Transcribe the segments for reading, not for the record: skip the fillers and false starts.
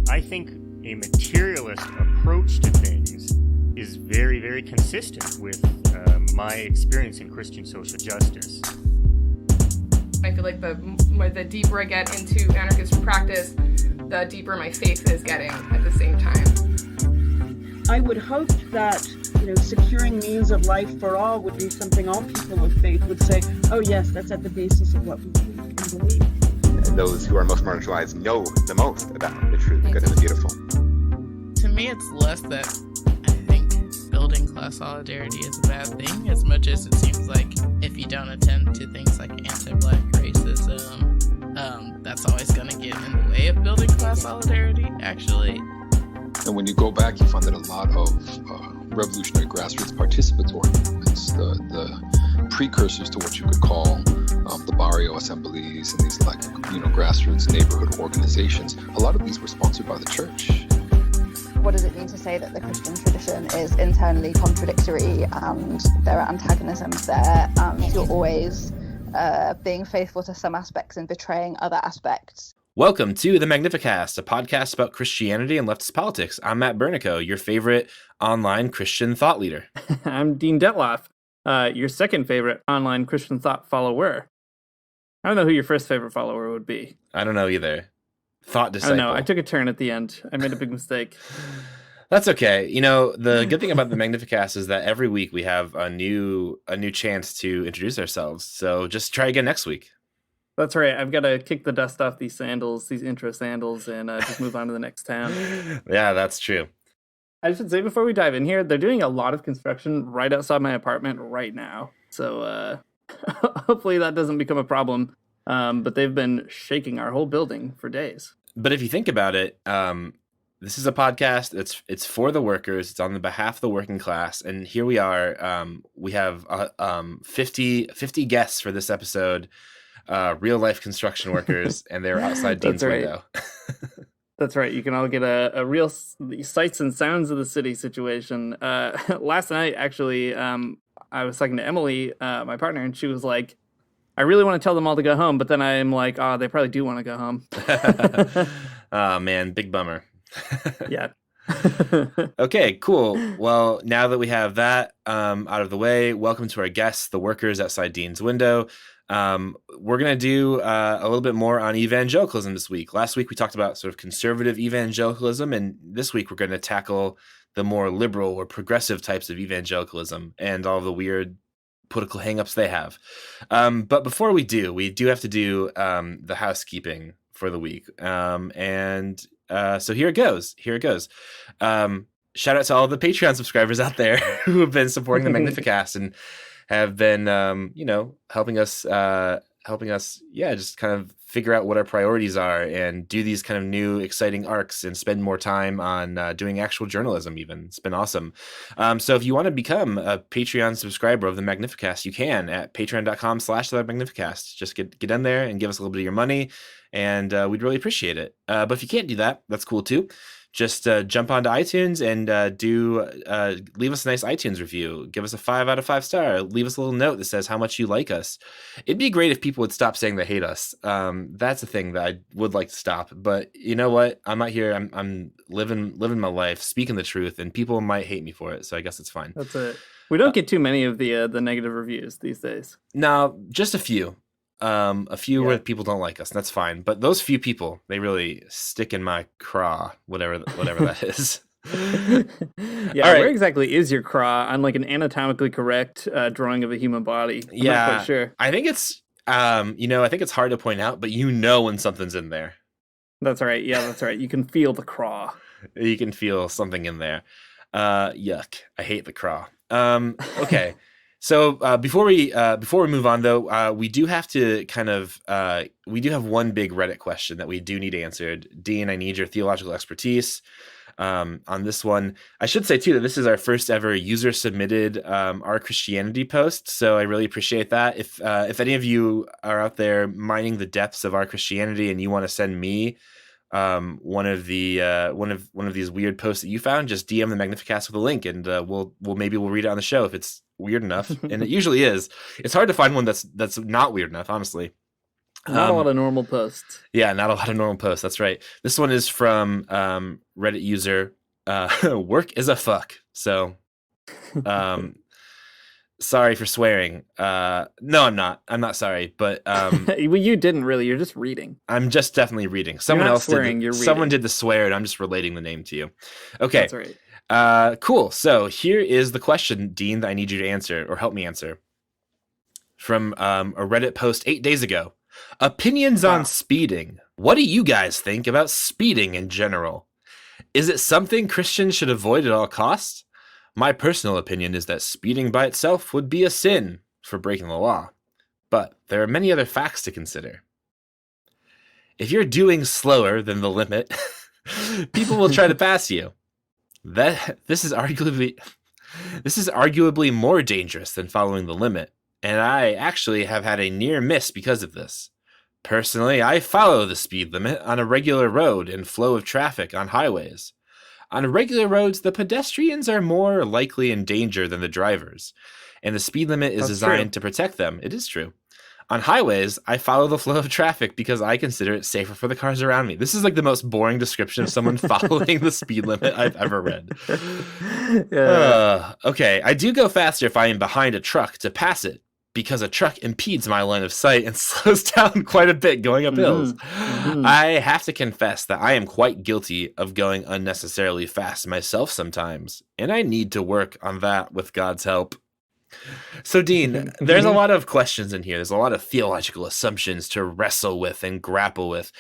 I think a materialist approach to things is very, very consistent with my experience in Christian social justice. I feel like the deeper I get into anarchist practice, the deeper my faith is getting at the same time. I would hope that, securing means of life for all would be something all people of faith would say, oh yes, that's at the basis of what we believe. Those who are most marginalized know the most about the true, the good, and the beautiful. To me, it's less that I think building class solidarity is a bad thing, as much as it seems like if you don't attend to things like anti-Black racism, that's always going to get in the way of building class solidarity, actually. And when you go back, you find that a lot of revolutionary grassroots participatory movements, the precursors to what you could call the barrio assemblies and these grassroots neighborhood organizations, a lot of these were sponsored by the church. What does it mean to say that the Christian tradition is internally contradictory and there are antagonisms there and you're always being faithful to some aspects and betraying other aspects? Welcome to the Magnificast, a podcast about Christianity and leftist politics. I'm Matt Bernico, your favorite online Christian thought leader. I'm Dean Detloff, your second favorite online Christian thought follower. I don't know who your first favorite follower would be. I don't know either. Thought disciple. I don't know. I took a turn at the end. I made a big mistake. That's okay. The good thing about the Magnificast is that every week we have a new chance to introduce ourselves. So just try again next week. That's right. I've got to kick the dust off these sandals, these intro sandals, and just move on to the next town. Yeah, that's true. I should say before we dive in here, they're doing a lot of construction right outside my apartment right now. So hopefully that doesn't become a problem. But they've been shaking our whole building for days. But if you think about it, this is a podcast. It's for the workers. It's on the behalf of the working class. And here we are. We have 50 guests for this episode. Real life construction workers, and they're outside Dean's window. That's right. You can all get a real sights and sounds of the city situation. Last night, actually, I was talking to Emily, my partner, and she was like, I really want to tell them all to go home, but then I'm like, they probably do want to go home. Oh, man, big bummer. Yeah. Okay, cool. Well, now that we have that out of the way, welcome to our guests, the workers outside Dean's window. We're going to do a little bit more on evangelicalism this week. Last week, we talked about sort of conservative evangelicalism, and this week we're going to tackle the more liberal or progressive types of evangelicalism and all the weird political hangups they have. But before we do have to do the housekeeping for the week. So here it goes. Shout out to all the Patreon subscribers out there who have been supporting the Magnificast and have been, helping us, just kind of figure out what our priorities are and do these kind of new exciting arcs and spend more time on doing actual journalism even. It's been awesome. So if you want to become a Patreon subscriber of the Magnificast, you can at patreon.com/the-Magnificast. Just get in there and give us a little bit of your money, and we'd really appreciate it. But if you can't do that, that's cool too. Just jump onto iTunes and leave us a nice iTunes review. Give us a 5 out of 5 star. Leave us a little note that says how much you like us. It'd be great if people would stop saying they hate us. That's a thing that I would like to stop. But you know what? I'm out here. I'm living my life, speaking the truth, and people might hate me for it. So I guess it's fine. That's it. We don't get too many of the negative reviews these days. No, just a few. Where people don't like us, and that's fine. But those few people, they really stick in my craw, whatever that is. Yeah, right. Where exactly is your craw on like an anatomically correct drawing of a human body? I'm not quite sure. I think it's I think it's hard to point out, but when something's in there. That's right. Yeah, that's right. You can feel the craw. You can feel something in there. Yuck. I hate the craw. Okay. So before we move on, though, we do have to we do have one big Reddit question that we do need answered. Dean, I need your theological expertise on this one. I should say, too, that this is our first ever user-submitted Our Christianity post, so I really appreciate that. If any of you are out there mining the depths of Our Christianity and you want to send me one of these weird posts that you found, just DM the Magnificast with a link, and we'll read it on the show if it's weird enough, and it usually is. It's hard to find one that's not weird enough, honestly. Not a lot of normal posts. Yeah, not a lot of normal posts. That's right. This one is from Reddit user work is a fuck. So sorry for swearing. No, I'm not. I'm not sorry, but Well, you didn't really. You're just reading. I'm just definitely reading. Someone not else swearing, did. you're Someone reading. did the swear, and I'm just relating the name to you. Okay. That's right. Cool. So here is the question, Dean, that I need you to answer or help me answer. From a Reddit post 8 days ago. Opinions on speeding. What do you guys think about speeding in general? Is it something Christians should avoid at all costs? My personal opinion is that speeding by itself would be a sin for breaking the law. But there are many other facts to consider. If you're doing slower than the limit, people will try to pass you. This is arguably more dangerous than following the limit, and I actually have had a near miss because of this. Personally, I follow the speed limit on a regular road and flow of traffic on highways. On regular roads, the pedestrians are more likely in danger than the drivers, and the speed limit is designed to protect them. It is true. On highways, I follow the flow of traffic because I consider it safer for the cars around me. This is like the most boring description of someone following the speed limit I've ever read. Okay, I do go faster if I am behind a truck to pass it, because a truck impedes my line of sight and slows down quite a bit going up hills. I have to confess that I am quite guilty of going unnecessarily fast myself sometimes, and I need to work on that with God's help. So, Dean, there's a lot of questions in here. There's a lot of theological assumptions to wrestle with and grapple with.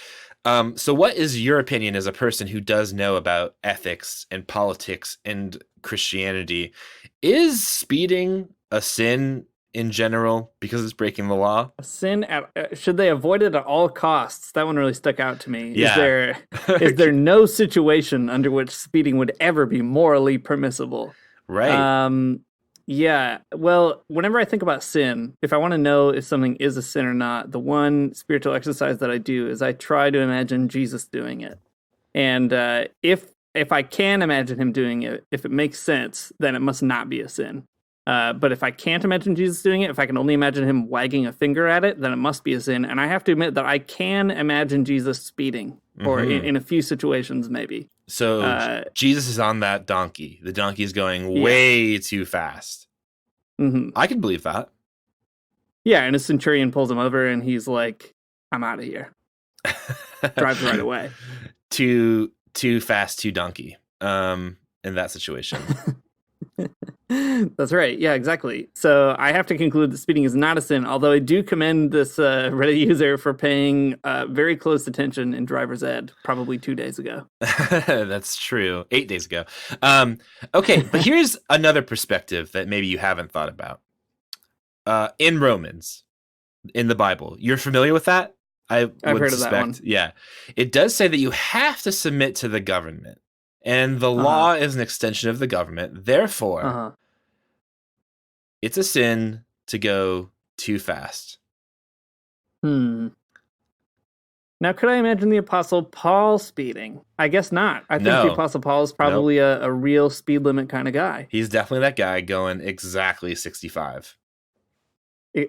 So what is your opinion as a person who does know about ethics and politics and Christianity? Is speeding a sin in general because it's breaking the law? A sin? Should they avoid it at all costs? That one really stuck out to me. Yeah. Is there no situation under which speeding would ever be morally permissible? Right. Yeah. Well, whenever I think about sin, if I want to know if something is a sin or not, the one spiritual exercise that I do is I try to imagine Jesus doing it. And if I can imagine him doing it, if it makes sense, then it must not be a sin. But if I can't imagine Jesus doing it, if I can only imagine him wagging a finger at it, then it must be a sin. And I have to admit that I can imagine Jesus speeding, or in a few situations, maybe. So Jesus is on that donkey. The donkey is going way too fast. I can believe that. Yeah, and a centurion pulls him over, and he's like, "I'm out of here." Drives right away. Too fast, too donkey. In that situation. That's right. Yeah, exactly. So I have to conclude that speeding is not a sin, although I do commend this Reddit user for paying very close attention in driver's ed, probably 2 days ago. That's true. 8 days ago. Okay, but here's another perspective that maybe you haven't thought about. In Romans, in the Bible, you're familiar with that? I've heard of that one. Yeah. It does say that you have to submit to the government. And the law is an extension of the government. Therefore, it's a sin to go too fast. Now, could I imagine the Apostle Paul speeding? I guess not. I think the Apostle Paul is probably a real speed limit kind of guy. He's definitely that guy going exactly 65.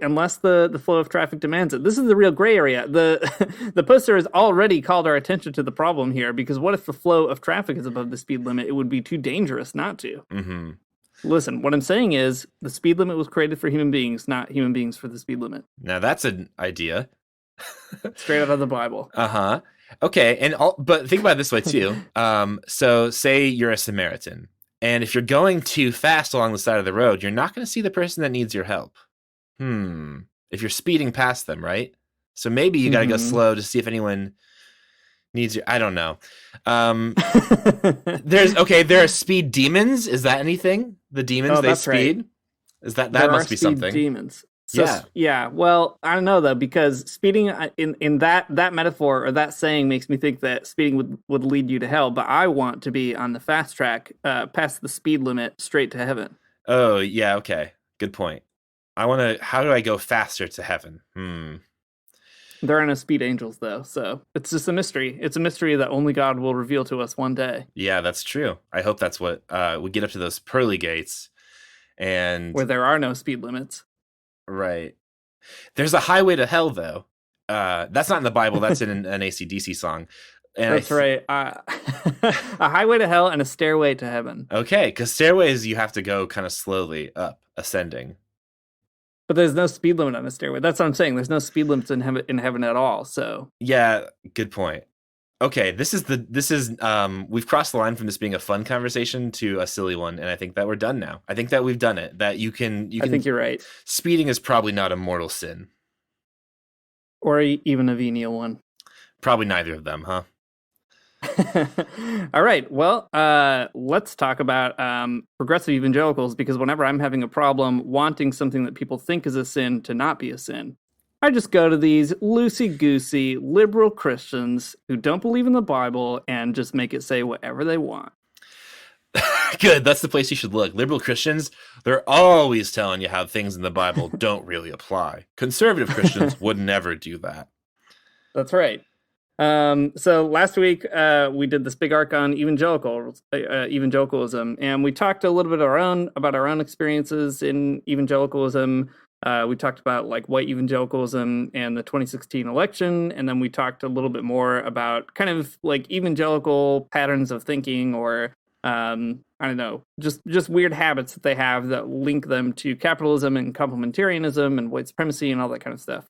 Unless the flow of traffic demands it. This is the real gray area. The poster has already called our attention to the problem here, because what if the flow of traffic is above the speed limit? It would be too dangerous not to. Listen, what I'm saying is the speed limit was created for human beings, not human beings for the speed limit. Now that's an idea. Straight out of the Bible. Okay, but think about it this way too. So say you're a Samaritan, and if you're going too fast along the side of the road, you're not going to see the person that needs your help. If you're speeding past them, right? So maybe you got to go slow to see if anyone needs you. I don't know. There are speed demons. Is that anything? The demons they speed? Right. Is that must be something? Demons. So, yeah. Well, I don't know though, because speeding in that metaphor or that saying makes me think that speeding would lead you to hell. But I want to be on the fast track, past the speed limit, straight to heaven. Oh yeah. Okay. Good point. How do I go faster to heaven? There are no speed angels, though, so it's just a mystery. It's a mystery that only God will reveal to us one day. Yeah, that's true. I hope that's what we get up to those pearly gates, and where there are no speed limits. Right. There's a highway to hell, though, That's not in the Bible. That's in an AC/DC song. And That's right. A highway to hell and a stairway to heaven. Okay, because stairways you have to go kind of slowly up, ascending. But there's no speed limit on a stairway. That's what I'm saying. There's no speed limits in heaven at all. So Yeah, good point. Okay, this is we've crossed the line from this being a fun conversation to a silly one, and I think that we're done now. I think that we've done it. That you can. I think you're right. Speeding is probably not a mortal sin. Or even a venial one. Probably neither of them, huh? All right. Well, let's talk about progressive evangelicals, because whenever I'm having a problem wanting something that people think is a sin to not be a sin, I just go to these loosey-goosey liberal Christians who don't believe in the Bible and just make it say whatever they want. Good. That's the place you should look. Liberal Christians, they're always telling you how things in the Bible don't really apply. Conservative Christians would never do that. That's right. So last week we did this big arc on evangelicalism, and we talked a little bit about our own experiences in evangelicalism. We talked about like white evangelicalism and the 2016 election, and then we talked a little bit more about kind of like evangelical patterns of thinking, or I don't know, just weird habits that they have that link them to capitalism and complementarianism and white supremacy and all that kind of stuff.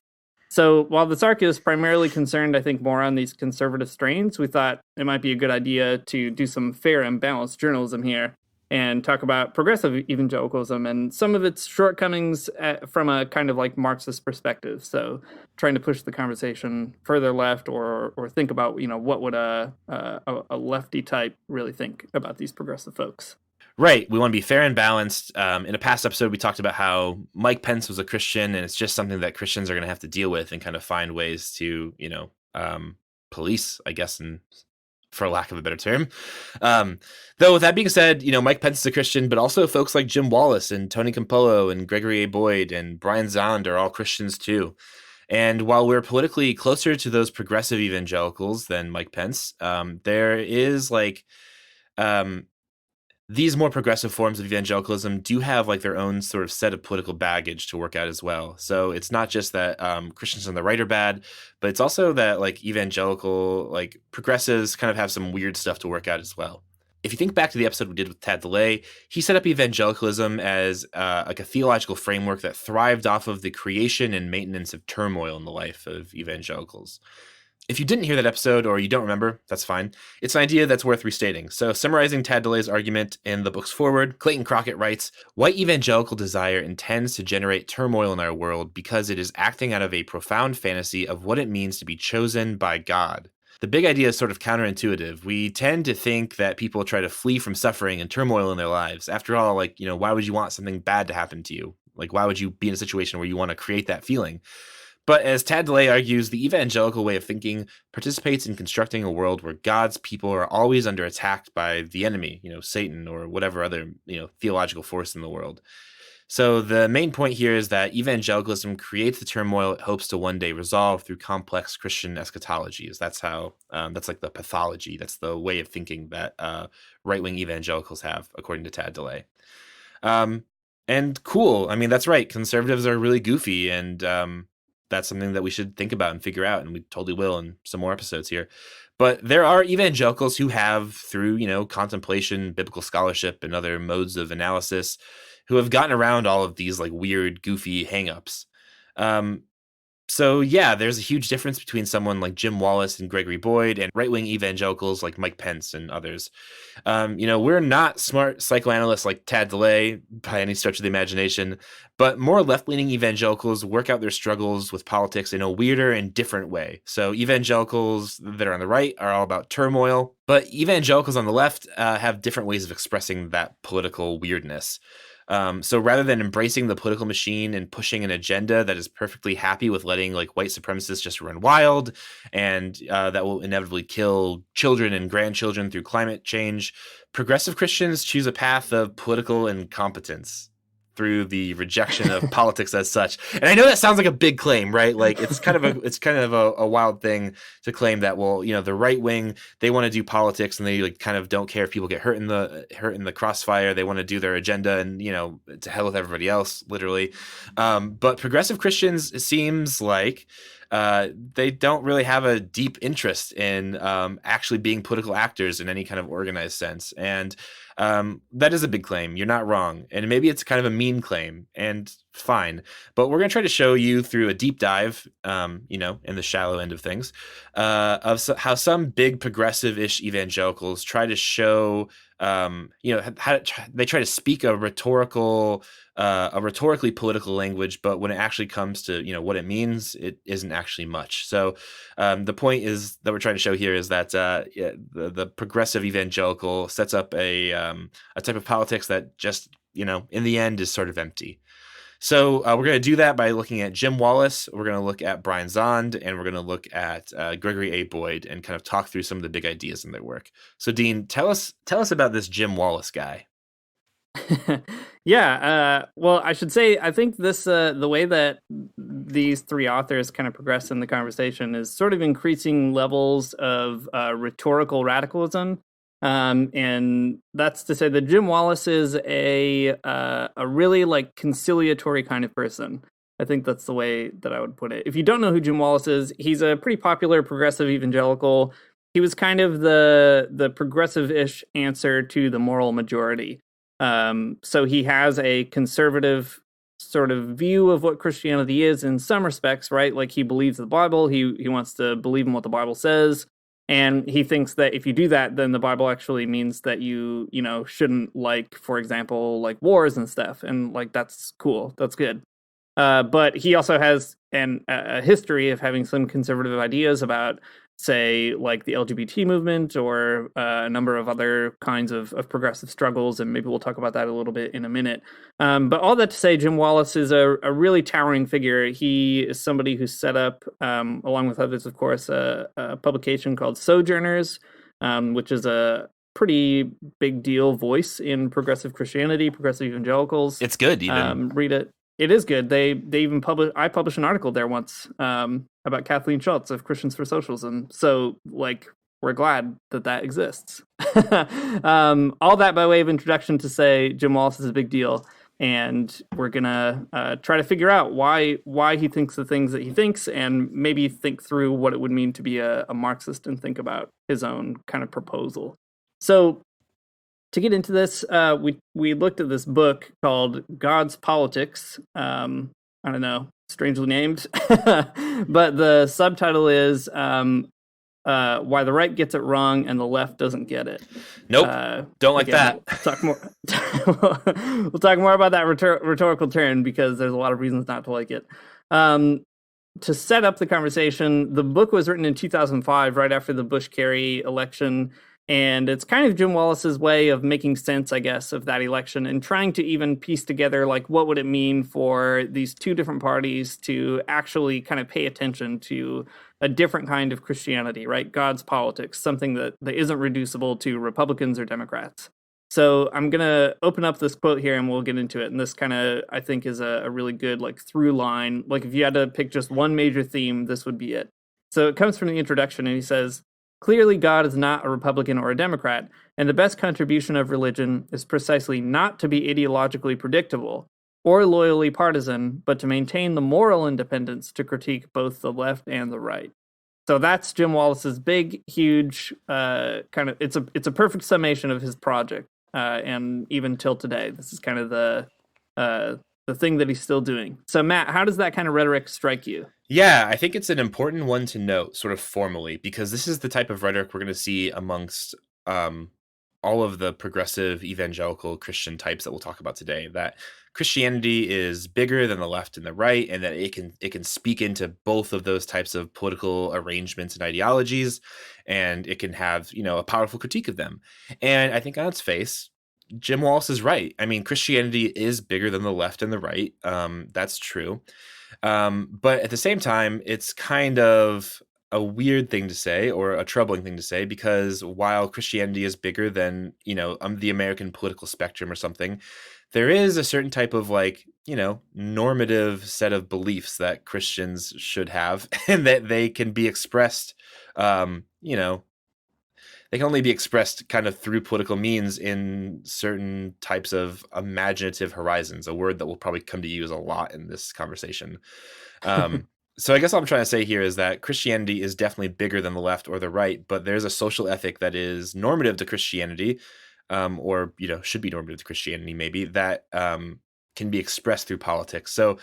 So while this arc is primarily concerned, I think, more on these conservative strains, we thought it might be a good idea to do some fair and balanced journalism here and talk about progressive evangelicalism and some of its shortcomings from a kind of like Marxist perspective. So trying to push the conversation further left, or think about, what would a lefty type really think about these progressive folks. Right. We want to be fair and balanced. In a past episode, we talked about how Mike Pence was a Christian, and it's just something that Christians are going to have to deal with and kind of find ways to, police, I guess, and for lack of a better term. Though with that being said, Mike Pence is a Christian, but also folks like Jim Wallace and Tony Campolo and Gregory A. Boyd and Brian Zahnd are all Christians too. And while we're politically closer to those progressive evangelicals than Mike Pence, there is these more progressive forms of evangelicalism do have like their own sort of set of political baggage to work out as well. So it's not just that Christians on the right are bad, but it's also that like evangelical, like progressives kind of have some weird stuff to work out as well. If you think back to the episode we did with Tad DeLay, he set up evangelicalism as like a theological framework that thrived off of the creation and maintenance of turmoil in the life of evangelicals. If you didn't hear that episode or you don't remember, that's fine. It's an idea that's worth restating. So summarizing Tad DeLay's argument in the book's foreword, Clayton Crockett writes, "White evangelical desire intends to generate turmoil in our world because it is acting out of a profound fantasy of what it means to be chosen by God. The big idea is sort of counterintuitive. We tend to think that people try to flee from suffering and turmoil in their lives. After all, why would you want something bad to happen to you? Like, why would you be in a situation where you want to create that feeling? But as Tad DeLay argues, the evangelical way of thinking participates in constructing a world where God's people are always under attack by the enemy, Satan or whatever other, theological force in the world. So the main point here is that evangelicalism creates the turmoil it hopes to one day resolve through complex Christian eschatologies. That's how, that's like the pathology. That's the way of thinking that right-wing evangelicals have, according to Tad DeLay. And cool. I mean, that's right. Conservatives are really goofy, and that's something that we should think about and figure out, and we totally will in some more episodes here. But there are evangelicals who have, through, contemplation, biblical scholarship, and other modes of analysis, who have gotten around all of these like weird, goofy hangups. So yeah, there's a huge difference between someone like Jim Wallace and Gregory Boyd and right-wing evangelicals like Mike Pence and others. We're not smart psychoanalysts like Tad DeLay by any stretch of the imagination, but more left-leaning evangelicals work out their struggles with politics in a weirder and different way. So evangelicals that are on the right are all about turmoil, but evangelicals on the left have different ways of expressing that political weirdness. So rather than embracing the political machine and pushing an agenda that is perfectly happy with letting like white supremacists just run wild and that will inevitably kill children and grandchildren through climate change, progressive Christians choose a path of political incompetence through the rejection of politics as such. And I know that sounds like a big claim, right? Like it's kind of a wild thing to claim that, well, the right wing, they want to do politics and they like kind of don't care if people get hurt in the crossfire. They want to do their agenda and, to hell with everybody else, literally. But progressive Christians, it seems like, they don't really have a deep interest in actually being political actors in any kind of organized sense. And that is a big claim. You're not wrong. And maybe it's kind of a mean claim, and fine. But we're going to try to show you through a deep dive, in the shallow end of things, how some big progressive-ish evangelicals try to show, they try to speak a rhetorically political language, but when it actually comes to what it means, it isn't actually much. So the point is that we're trying to show here is that the progressive evangelical sets up a type of politics that just in the end is sort of empty. So we're going to do that by looking at Jim Wallis. We're going to look at Brian Zond, and we're going to look at Gregory A. Boyd, and kind of talk through some of the big ideas in their work. So Dean, tell us about this Jim Wallis guy. Yeah, well, I should say, I think this the way that these three authors kind of progress in the conversation is sort of increasing levels of rhetorical radicalism. And that's to say that Jim Wallis is a really like conciliatory kind of person. I think that's the way that I would put it. If you don't know who Jim Wallis is, he's a pretty popular progressive evangelical. He was kind of the progressive-ish answer to the moral majority. So he has a conservative sort of view of what Christianity is in some respects, right? Like he believes the Bible. He wants to believe in what the Bible says. And he thinks that if you do that, then the Bible actually means that you shouldn't, like, for example, like wars and stuff. And like, that's cool. That's good. But he also has a history of having some conservative ideas about, say, like the LGBT movement or a number of other kinds of progressive struggles. And maybe we'll talk about that a little bit in a minute. But all that to say, Jim Wallis is a really towering figure. He is somebody who set up, along with others, of course, a publication called Sojourners, which is a pretty big deal voice in progressive Christianity, progressive evangelicals. It's good, even. Read it. It is good. They even I published an article there once about Kathleen Schultz of Christians for Socialism. So, like, we're glad that exists. All that by way of introduction to say Jim Wallis is a big deal, and we're gonna try to figure out why he thinks the things that he thinks, and maybe think through what it would mean to be a Marxist and think about his own kind of proposal. So, to get into this, we looked at this book called God's Politics. I don't know, strangely named, but the subtitle is Why the Right Gets It Wrong and the Left Doesn't Get It. Nope, don't like that. We'll talk more. We'll talk more about that rhetorical turn because there's a lot of reasons not to like it. To set up the conversation, the book was written in 2005, right after the Bush-Kerry election. And it's kind of Jim Wallis's way of making sense, I guess, of that election and trying to even piece together, like, what would it mean for these two different parties to actually kind of pay attention to a different kind of Christianity, right? God's politics, something that isn't reducible to Republicans or Democrats. So I'm going to open up this quote here and we'll get into it. And this kind of, I think, is a really good, like, through line. Like, if you had to pick just one major theme, this would be it. So it comes from the introduction, and he says, "Clearly, God is not a Republican or a Democrat, and the best contribution of religion is precisely not to be ideologically predictable or loyally partisan, but to maintain the moral independence to critique both the left and the right." So that's Jim Wallis's big, huge kind of. It's a perfect summation of his project, and even till today, this is kind of the thing that he's still doing. So Matt, how does that kind of rhetoric strike you? Yeah, I think it's an important one to note, sort of formally, because this is the type of rhetoric we're going to see amongst all of the progressive evangelical Christian types that we'll talk about today. That Christianity is bigger than the left and the right, and that it can speak into both of those types of political arrangements and ideologies, and it can have a powerful critique of them. And I think on its face, Jim Wallis is right. I mean, Christianity is bigger than the left and the right. That's true. But at the same time, it's kind of a weird thing to say, or a troubling thing to say, because while Christianity is bigger than, the American political spectrum or something, there is a certain type of normative set of beliefs that Christians should have and that they can be expressed, they can only be expressed kind of through political means in certain types of imaginative horizons, a word that will probably come to use a lot in this conversation. So I guess what I'm trying to say here is that Christianity is definitely bigger than the left or the right, but there's a social ethic that is normative to Christianity, or should be normative to Christianity, maybe that can be expressed through politics. So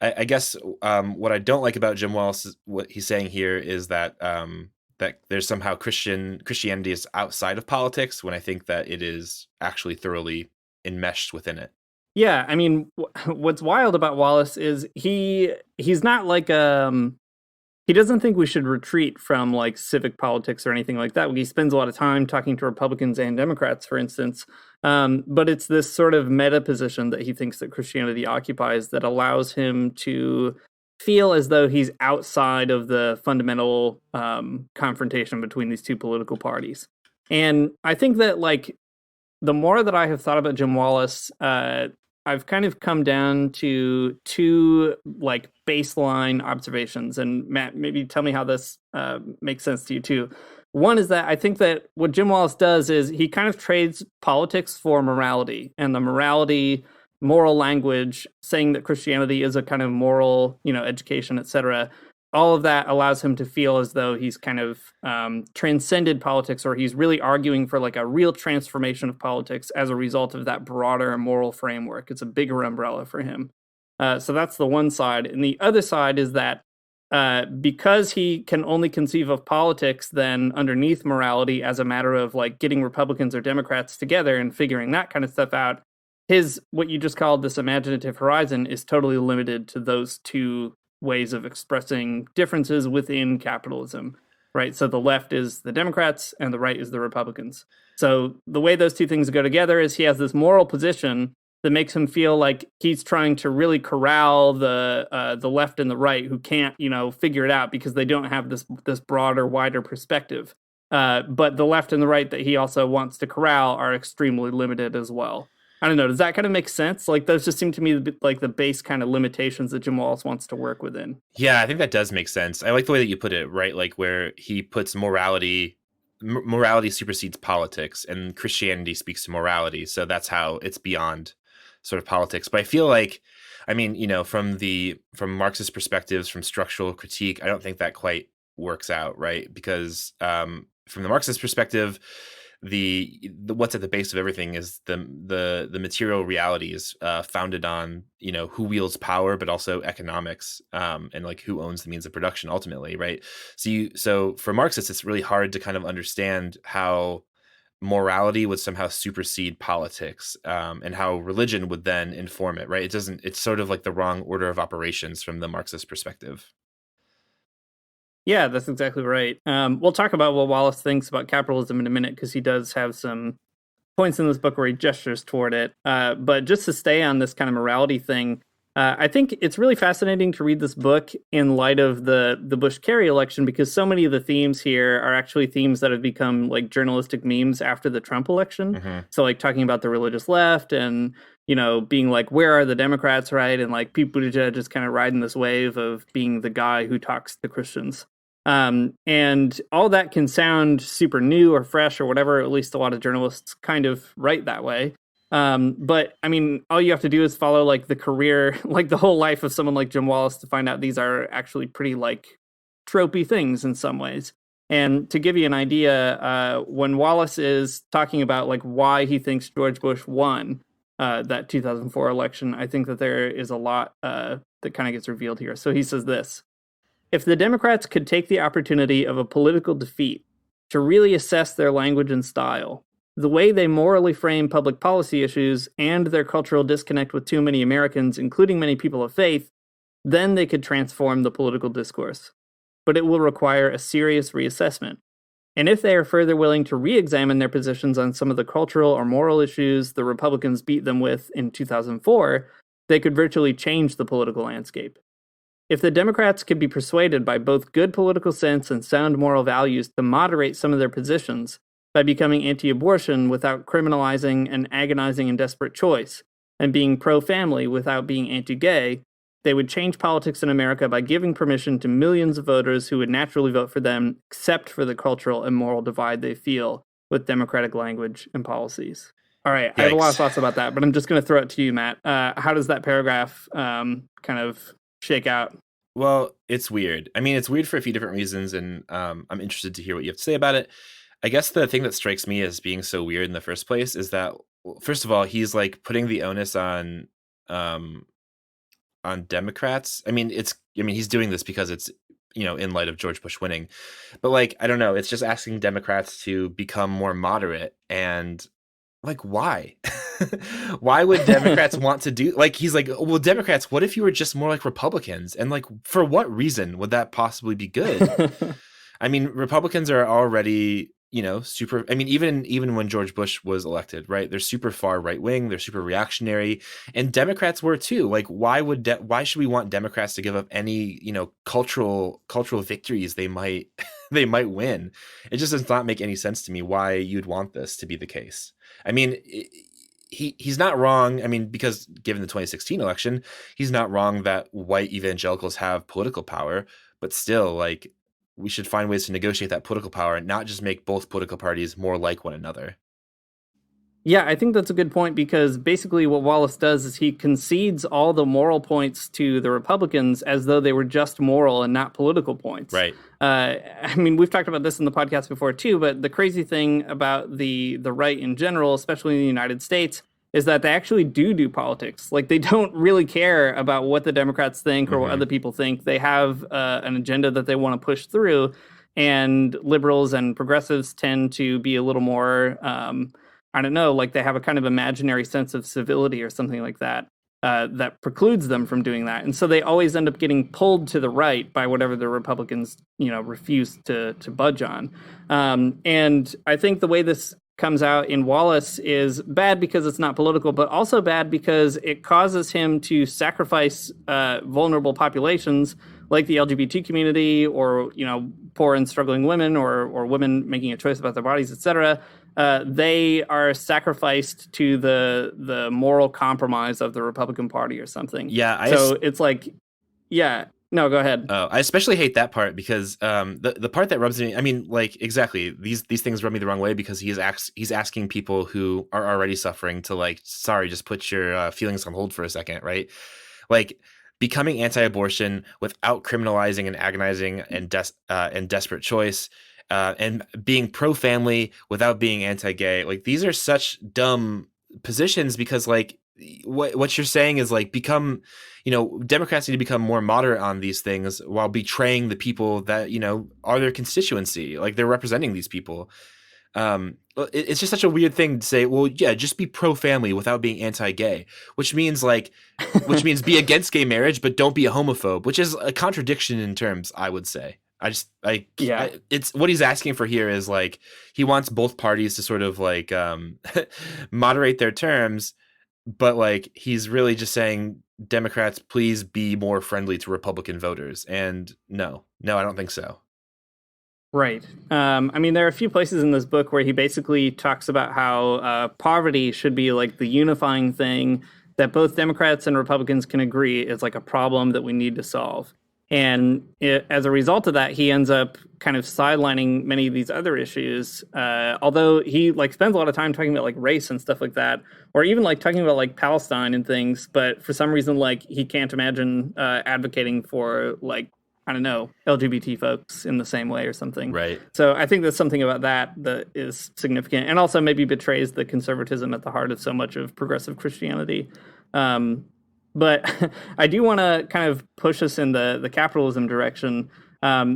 I guess what I don't like about Jim Wallace, what he's saying here, is that that there's somehow Christianity is outside of politics, when I think that it is actually thoroughly enmeshed within it. Yeah, I mean, what's wild about Wallace is he's not like he doesn't think we should retreat from like civic politics or anything like that. He spends a lot of time talking to Republicans and Democrats, for instance. But it's this sort of meta position that he thinks that Christianity occupies that allows him to feel as though he's outside of the fundamental confrontation between these two political parties. And I think that, like, the more that I have thought about Jim Wallace, I've kind of come down to two like baseline observations. And Matt, maybe tell me how this makes sense to you too. One is that I think that what Jim Wallace does is he kind of trades politics for morality, and the morality, moral language, saying that Christianity is a kind of moral, education, etc. All of that allows him to feel as though he's kind of transcended politics, or he's really arguing for like a real transformation of politics as a result of that broader moral framework. It's a bigger umbrella for him. So that's the one side. And the other side is that because he can only conceive of politics then underneath morality as a matter of like getting Republicans or Democrats together and figuring that kind of stuff out, his, what you just called this imaginative horizon, is totally limited to those two ways of expressing differences within capitalism, right? So the left is the Democrats and the right is the Republicans. So the way those two things go together is he has this moral position that makes him feel like he's trying to really corral the left and the right, who can't, figure it out because they don't have this broader, wider perspective. But the left and the right that he also wants to corral are extremely limited as well. I don't know. Does that kind of make sense? Like, those just seem to me like the base kind of limitations that Jim Wallace wants to work within. Yeah, I think that does make sense. I like the way that you put it, right? Like, where he puts morality supersedes politics, and Christianity speaks to morality. So that's how it's beyond sort of politics. But I feel like, I mean, from Marxist perspectives, from structural critique, I don't think that quite works out, right? Because from the Marxist perspective, the what's at the base of everything is the material realities founded on who wields power, but also economics, and like who owns the means of production ultimately, right? So for Marxists, it's really hard to kind of understand how morality would somehow supersede politics, and how religion would then inform it, right? It's sort of like the wrong order of operations from the Marxist perspective. Yeah, that's exactly right. We'll talk about what Wallace thinks about capitalism in a minute, because he does have some points in this book where he gestures toward it. But just to stay on this kind of morality thing, I think it's really fascinating to read this book in light of the Bush-Kerry election, because so many of the themes here are actually themes that have become like journalistic memes after the Trump election. Mm-hmm. So like talking about the religious left and, being like, where are the Democrats, right? And like Pete Buttigieg is kind of riding this wave of being the guy who talks to Christians. And all that can sound super new or fresh or whatever. At least a lot of journalists kind of write that way. But I mean, all you have to do is follow like the career, like the whole life of someone like Jim Wallace to find out these are actually pretty like tropey things in some ways. And to give you an idea, when Wallace is talking about like why he thinks George Bush won that 2004 election, I think that there is a lot that kind of gets revealed here. So he says this: if the Democrats could take the opportunity of a political defeat to really assess their language and style, the way they morally frame public policy issues, and their cultural disconnect with too many Americans, including many people of faith, then they could transform the political discourse. But it will require a serious reassessment. And if they are further willing to re-examine their positions on some of the cultural or moral issues the Republicans beat them with in 2004, they could virtually change the political landscape. If the Democrats could be persuaded by both good political sense and sound moral values to moderate some of their positions by becoming anti-abortion without criminalizing an agonizing and desperate choice, and being pro-family without being anti-gay, they would change politics in America by giving permission to millions of voters who would naturally vote for them, except for the cultural and moral divide they feel with democratic language and policies. All right, I have a lot of thoughts about that, but I'm just going to throw it to you, Matt. How does that paragraph kind of shake out? Well, it's weird. I mean, it's weird for a few different reasons, and I'm interested to hear what you have to say about it. I guess the thing that strikes me as being so weird in the first place is that, well, first of all, he's like putting the onus um, on Democrats. I mean, he's doing this because it's, in light of George Bush winning. But like, I don't know, it's just asking Democrats to become more moderate, and like, why? Why would Democrats want to do, like, he's like, well, Democrats, what if you were just more like Republicans? And like, for what reason would that possibly be good? I mean, Republicans are already, super. I mean, even when George Bush was elected, right? They're super far right wing. They're super reactionary, and Democrats were too. Like, why should we want Democrats to give up any, cultural victories they might they might win? It just does not make any sense to me why you'd want this to be the case. I mean, he's not wrong. I mean, because given the 2016 election, he's not wrong that white evangelicals have political power, but still, like, we should find ways to negotiate that political power and not just make both political parties more like one another. Yeah, I think that's a good point, because basically what Wallace does is he concedes all the moral points to the Republicans as though they were just moral and not political points. Right. I mean, we've talked about this in the podcast before too, but the crazy thing about the right in general, especially in the United States, is that they actually do politics. Like, they don't really care about what the Democrats think or what other people think. They have an agenda that they want to push through, and liberals and progressives tend to be a little more, I don't know, like they have a kind of imaginary sense of civility or something like that, that precludes them from doing that. And so they always end up getting pulled to the right by whatever the Republicans, refuse to budge on. And I think the way this comes out in Wallace is bad because it's not political, but also bad because it causes him to sacrifice vulnerable populations like the LGBT community, or poor and struggling women, or women making a choice about their bodies, etc. They are sacrificed to the moral compromise of the Republican Party or something. Yeah, it's like, yeah. No, go ahead. I especially hate that part because the part that rubs me, I mean, like, exactly, these things rub me the wrong way because he's asking people who are already suffering to, like, sorry, just put your feelings on hold for a second, right? Like, becoming anti-abortion without criminalizing an agonizing and desperate choice, and being pro-family without being anti-gay. Like, these are such dumb positions because, like, what you're saying is, like, Democrats need to become more moderate on these things while betraying the people that, are their constituency. Like, they're representing these people. It's just such a weird thing to say, well, yeah, just be pro-family without being anti-gay, which means be against gay marriage, but don't be a homophobe, which is a contradiction in terms, I would say. It's what he's asking for here is, like, he wants both parties to sort of, like, moderate their terms, but, like, he's really just saying, Democrats, please be more friendly to Republican voters. And no, I don't think so. Right. I mean, there are a few places in this book where he basically talks about how poverty should be, like, the unifying thing that both Democrats and Republicans can agree is, like, a problem that we need to solve. And as a result of that, he ends up kind of sidelining many of these other issues, although he, like, spends a lot of time talking about, like, race and stuff like that, or even, like, talking about, like, Palestine and things. But for some reason, like, he can't imagine advocating for, like, I don't know, LGBT folks in the same way or something. Right. So I think there's something about that is significant, and also maybe betrays the conservatism at the heart of so much of progressive Christianity. But I do want to kind of push us in the capitalism direction.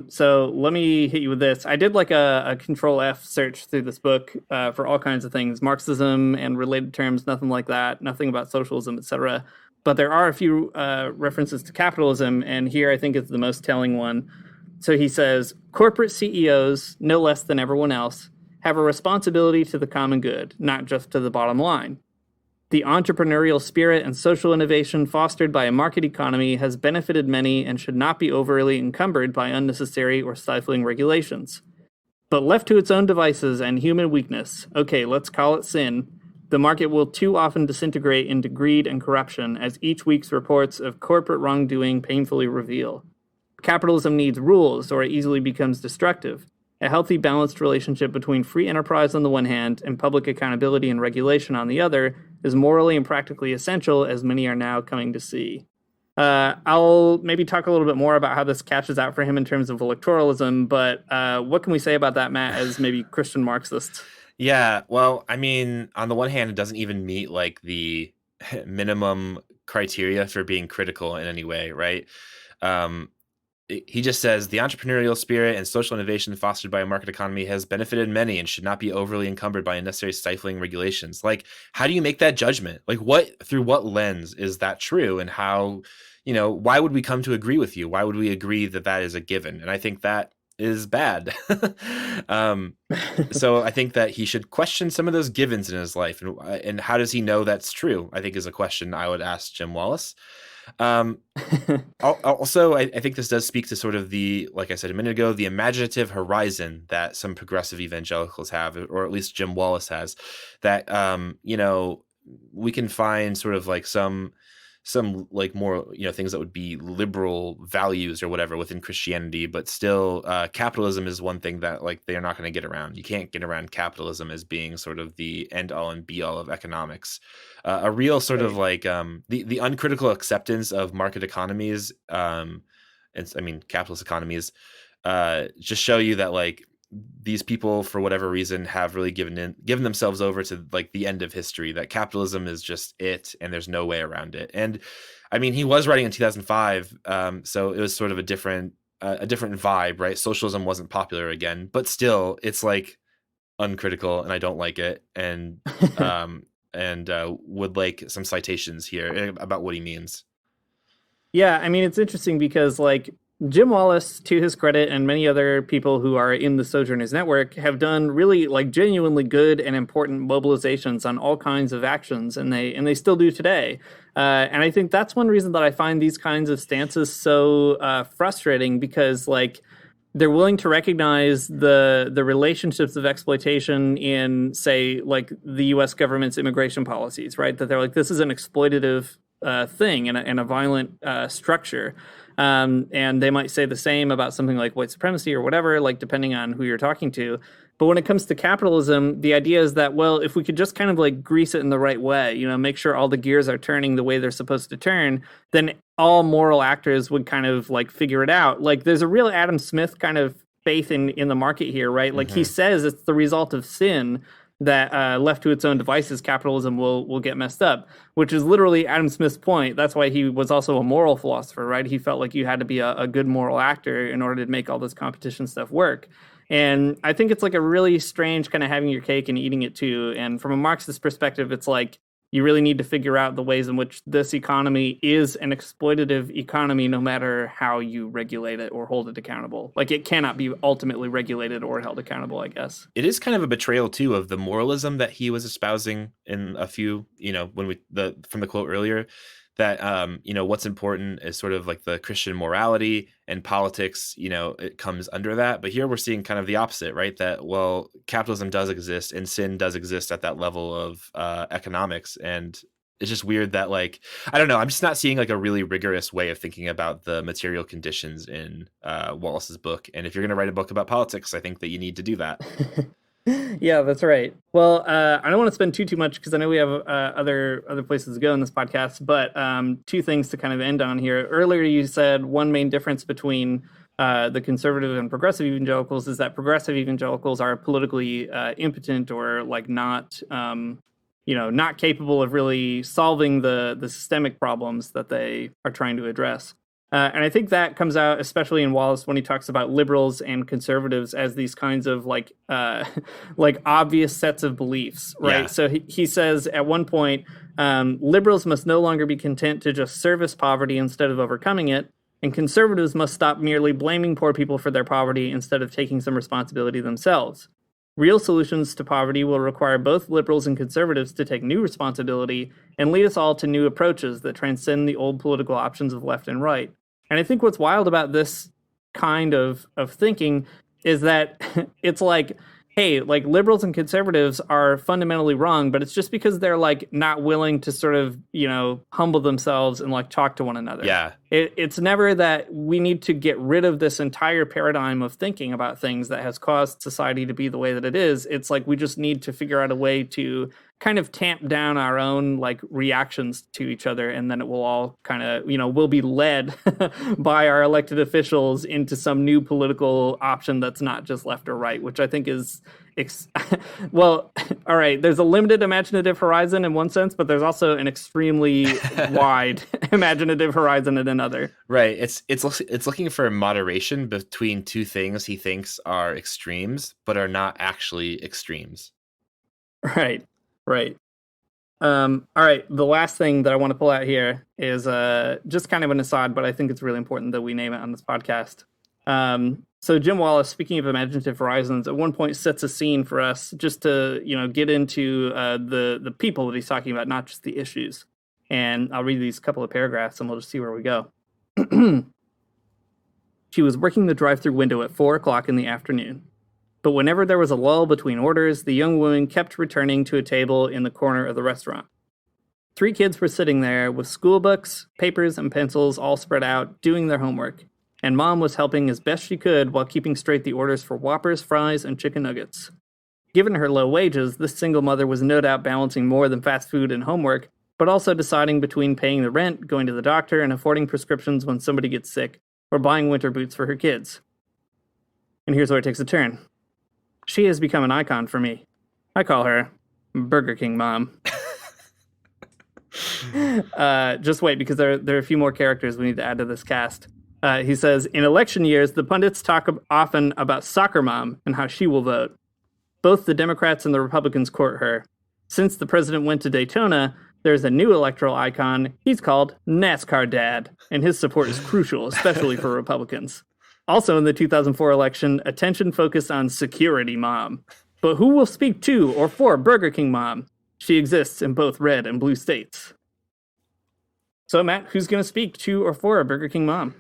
So let me hit you with this. I did, like, a Control F search through this book for all kinds of things, Marxism and related terms, nothing like that, nothing about socialism, etc. But there are a few references to capitalism, and here I think is the most telling one. So he says, corporate CEOs, no less than everyone else, have a responsibility to the common good, not just to the bottom line. The entrepreneurial spirit and social innovation fostered by a market economy has benefited many and should not be overly encumbered by unnecessary or stifling regulations. But left to its own devices and human weakness, okay, let's call it sin, the market will too often disintegrate into greed and corruption, as each week's reports of corporate wrongdoing painfully reveal. Capitalism needs rules, or it easily becomes destructive. A healthy, balanced relationship between free enterprise on the one hand and public accountability and regulation on the other is morally and practically essential, as many are now coming to see. I'll maybe talk a little bit more about how this catches out for him in terms of electoralism, but what can we say about that, Matt, as maybe Christian Marxists? Yeah, well, I mean, on the one hand, it doesn't even meet like the minimum criteria for being critical in any way, right? He just says the entrepreneurial spirit and social innovation fostered by a market economy has benefited many and should not be overly encumbered by unnecessary stifling regulations. Like, how do you make that judgment? Like, through what lens is that true? And how, why would we come to agree with you? Why would we agree that that is a given? And I think that is bad. So I think that he should question some of those givens in his life. And how does he know that's true? I think is a question I would ask Jim Wallace. Also, I think this does speak to sort of like I said a minute ago, the imaginative horizon that some progressive evangelicals have, or at least Jim Wallace has, that, we can find sort of like some like more, things that would be liberal values or whatever within Christianity, but still capitalism is one thing that like they're not going to get around. You can't get around capitalism as being sort of the end all and be all of economics. A real sort of like the uncritical acceptance of market economies, capitalist economies, just show you that like these people, for whatever reason, have really given themselves over to like the end of history, that capitalism is just it and there's no way around it. And I mean, he was writing in 2005, so it was sort of a different vibe, right? Socialism wasn't popular again, but still it's like uncritical, and I don't like it, and would like some citations here about what he means. Yeah, I mean, it's interesting because like Jim Wallace, to his credit, and many other people who are in the Sojourners Network have done really like genuinely good and important mobilizations on all kinds of actions, and they still do today. And I think that's one reason that I find these kinds of stances so frustrating, because like they're willing to recognize the relationships of exploitation in, say, like the U.S. government's immigration policies, right? That they're like, this is an exploitative thing and a violent structure. And they might say the same about something like white supremacy or whatever, like depending on who you're talking to. But when it comes to capitalism, the idea is that, well, if we could just kind of like grease it in the right way, make sure all the gears are turning the way they're supposed to turn, then all moral actors would kind of like figure it out. Like there's a real Adam Smith kind of faith in the market here, right? Like he says it's the result of sin that left to its own devices, capitalism will get messed up, which is literally Adam Smith's point. That's why he was also a moral philosopher, right? He felt like you had to be a good moral actor in order to make all this competition stuff work. And I think it's like a really strange kind of having your cake and eating it too. And from a Marxist perspective, it's like you really need to figure out the ways in which this economy is an exploitative economy, no matter how you regulate it or hold it accountable. Like it cannot be ultimately regulated or held accountable, I guess. It is kind of a betrayal too of the moralism that he was espousing in a few, from the quote earlier, that, what's important is sort of like the Christian morality, and politics, it comes under that. But here we're seeing kind of the opposite, right? That, well, capitalism does exist and sin does exist at that level of economics. And it's just weird that, like, I don't know, I'm just not seeing like a really rigorous way of thinking about the material conditions in Wallace's book. And if you're going to write a book about politics, I think that you need to do that. Yeah, that's right. Well, I don't want to spend too much because I know we have other places to go in this podcast, but two things to kind of end on here. Earlier, you said one main difference between the conservative and progressive evangelicals is that progressive evangelicals are politically impotent, or like not capable of really solving the systemic problems that they are trying to address. And I think that comes out especially in Wallace when he talks about liberals and conservatives as these kinds of like obvious sets of beliefs, right? Yeah. So he says at one point, liberals must no longer be content to just service poverty instead of overcoming it, and conservatives must stop merely blaming poor people for their poverty instead of taking some responsibility themselves. Real solutions to poverty will require both liberals and conservatives to take new responsibility and lead us all to new approaches that transcend the old political options of left and right. And I think what's wild about this kind of thinking is that it's like, hey, like liberals and conservatives are fundamentally wrong, but it's just because they're like not willing to sort of, humble themselves and like talk to one another. Yeah. it's never that we need to get rid of this entire paradigm of thinking about things that has caused society to be the way that it is. It's like we just need to figure out a way to kind of tamp down our own like reactions to each other, and then it will all kind of, we'll be led by our elected officials into some new political option that's not just left or right, which I think is well, all right, there's a limited imaginative horizon in one sense, but there's also an extremely wide imaginative horizon in another. Right. It's looking for moderation between two things he thinks are extremes, but are not actually extremes. Right. All right. The last thing that I want to pull out here is just kind of an aside, but I think it's really important that we name it on this podcast. So Jim Wallis, speaking of imaginative horizons, at one point sets a scene for us just to, get into the people that he's talking about, not just the issues. And I'll read these couple of paragraphs and we'll just see where we go. She was working the drive-through window at 4:00 in the afternoon. But whenever there was a lull between orders, the young woman kept returning to a table in the corner of the restaurant. 3 kids were sitting there with school books, papers, and pencils all spread out, doing their homework. And Mom was helping as best she could while keeping straight the orders for Whoppers, fries, and chicken nuggets. Given her low wages, this single mother was no doubt balancing more than fast food and homework, but also deciding between paying the rent, going to the doctor, and affording prescriptions when somebody gets sick, or buying winter boots for her kids. And here's where it takes a turn. She has become an icon for me. I call her Burger King Mom. Just wait, because there are a few more characters we need to add to this cast. He says, in election years, the pundits talk often about Soccer Mom and how she will vote. Both the Democrats and the Republicans court her. Since the president went to Daytona, there's a new electoral icon. He's called NASCAR Dad, and his support is crucial, especially for Republicans. Also in the 2004 election, attention focused on Security Mom. But who will speak to or for Burger King Mom? She exists in both red and blue states. So, Matt, who's going to speak to or for a Burger King Mom?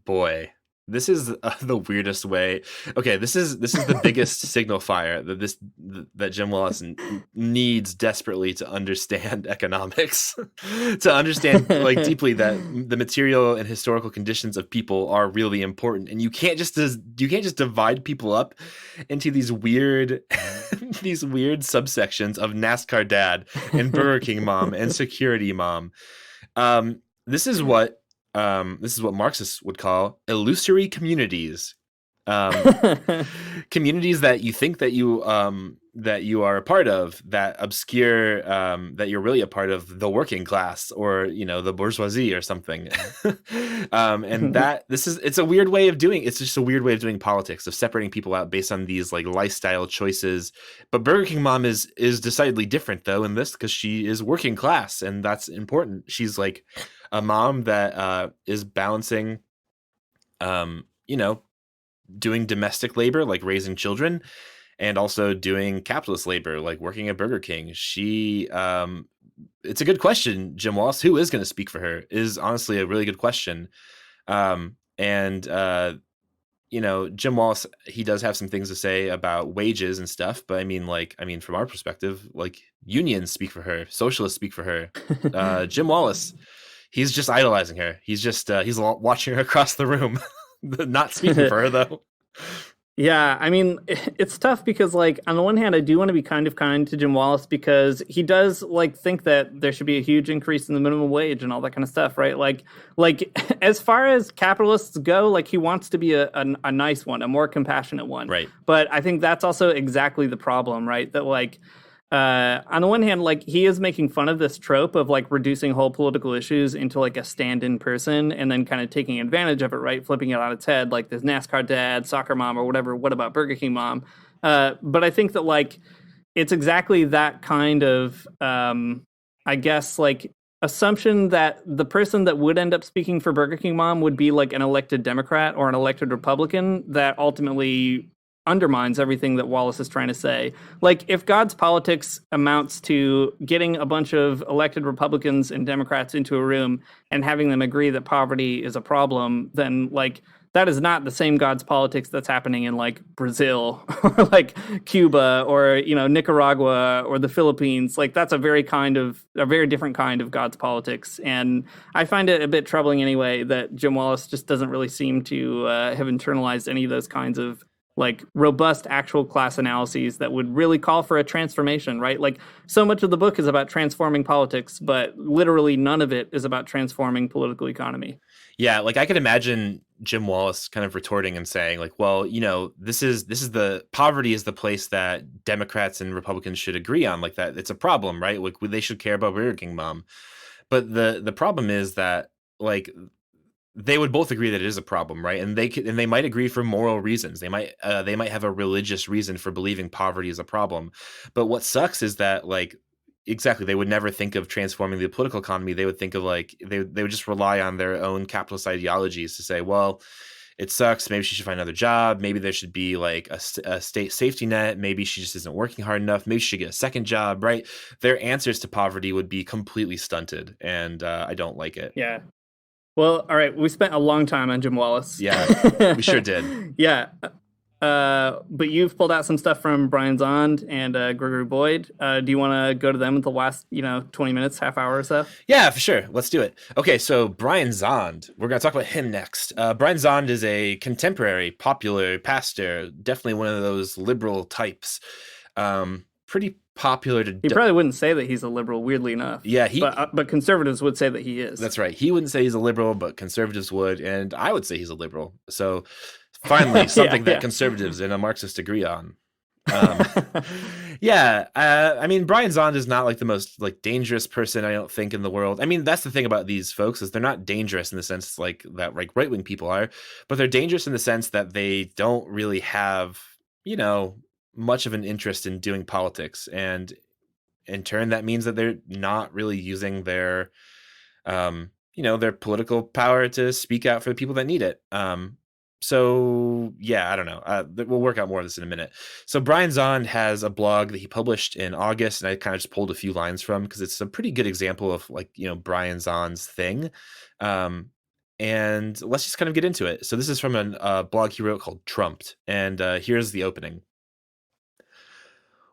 Boy, this is the weirdest way. Okay, this is the biggest signal fire that Jim Wallis needs desperately to understand economics, to understand like deeply that the material and historical conditions of people are really important, and you can't just divide people up into these weird subsections of NASCAR Dad and Burger King Mom and Security Mom. This is what Marxists would call illusory communities. Communities that you think that you are a part of, that obscure that you're really a part of the working class or the bourgeoisie or something. And that it's a weird way of doing, it's just a weird way of doing politics, of separating people out based on these like lifestyle choices. But Burger King Mom is decidedly different though in this, because she is working class, and that's important. She's like a mom that is balancing doing domestic labor, like raising children, and also doing capitalist labor, like working at Burger King. She, it's a good question, Jim Wallis. Who is going to speak for her is honestly a really good question. Jim Wallis, he does have some things to say about wages and stuff, but I mean, from our perspective, like unions speak for her, socialists speak for her. Jim Wallis, he's just idolizing her. He's just, he's watching her across the room. Not speaking for her, though. Yeah, I mean, it's tough because, like, on the one hand, I do want to be kind to Jim Wallis because he does, like, think that there should be a huge increase in the minimum wage and all that kind of stuff, right? Like as far as capitalists go, like, he wants to be a nice one, a more compassionate one. Right. But I think that's also exactly the problem, right? That, like, on the one hand, like, he is making fun of this trope of like reducing whole political issues into like a stand-in person and then kind of taking advantage of it, right? Flipping it on its head, like this NASCAR Dad, Soccer Mom, or whatever. What about Burger King Mom? But I think that like it's exactly that kind of, I guess, like assumption that the person that would end up speaking for Burger King Mom would be like an elected Democrat or an elected Republican that ultimately undermines everything that Wallis is trying to say. Like, if God's politics amounts to getting a bunch of elected Republicans and Democrats into a room and having them agree that poverty is a problem, then like that is not the same God's politics that's happening in like Brazil or like Cuba or, you know, Nicaragua or the Philippines. Like that's a very different kind of God's politics. And I find it a bit troubling anyway that Jim Wallis just doesn't really seem to have internalized any of those kinds of like robust actual class analyses that would really call for a transformation, right? Like so much of the book is about transforming politics, but literally none of it is about transforming political economy. Yeah, like I could imagine Jim Wallis kind of retorting and saying like, well, you know, this is the poverty is the place that Democrats and Republicans should agree on, like that it's a problem, right? Like they should care about Burger King mom. But the problem is that like they would both agree that it is a problem, right? And they might agree for moral reasons. They might have a religious reason for believing poverty is a problem. But what sucks is that like exactly they would never think of transforming the political economy. They would think of like they would just rely on their own capitalist ideologies to say, well, it sucks. Maybe she should find another job. Maybe there should be like a state safety net. Maybe she just isn't working hard enough. Maybe she should get a second job, right? Their answers to poverty would be completely stunted, and I don't like it. Yeah. Well, all right. We spent a long time on Jim Wallis. Yeah, we sure did. Yeah. But you've pulled out some stuff from Brian Zond and Gregory Boyd. Do you want to go to them with the last, 20 minutes, half hour or so? Yeah, for sure. Let's do it. Okay, so Brian Zond. We're going to talk about him next. Brian Zond is a contemporary, popular pastor, definitely one of those liberal types. Pretty popular to... He probably wouldn't say that he's a liberal, weirdly enough. Yeah, but conservatives would say that he is. That's right. He wouldn't say he's a liberal, but conservatives would, and I would say he's a liberal. So finally, something that conservatives and a Marxist agree on. I mean, Brian Zond is not like the most like dangerous person, I don't think, in the world. I mean, that's the thing about these folks is they're not dangerous in the sense like that like right-wing people are, but they're dangerous in the sense that they don't really have, much of an interest in doing politics, and in turn that means that they're not really using their their political power to speak out for the people that need it. So yeah, I don't know. We'll work out more of this in a minute. So Brian Zond has a blog that he published in August, and I kind of just pulled a few lines from because it's a pretty good example of like Brian Zond's thing. And let's just kind of get into it. So this is from a blog he wrote called Trumped, and here's the opening.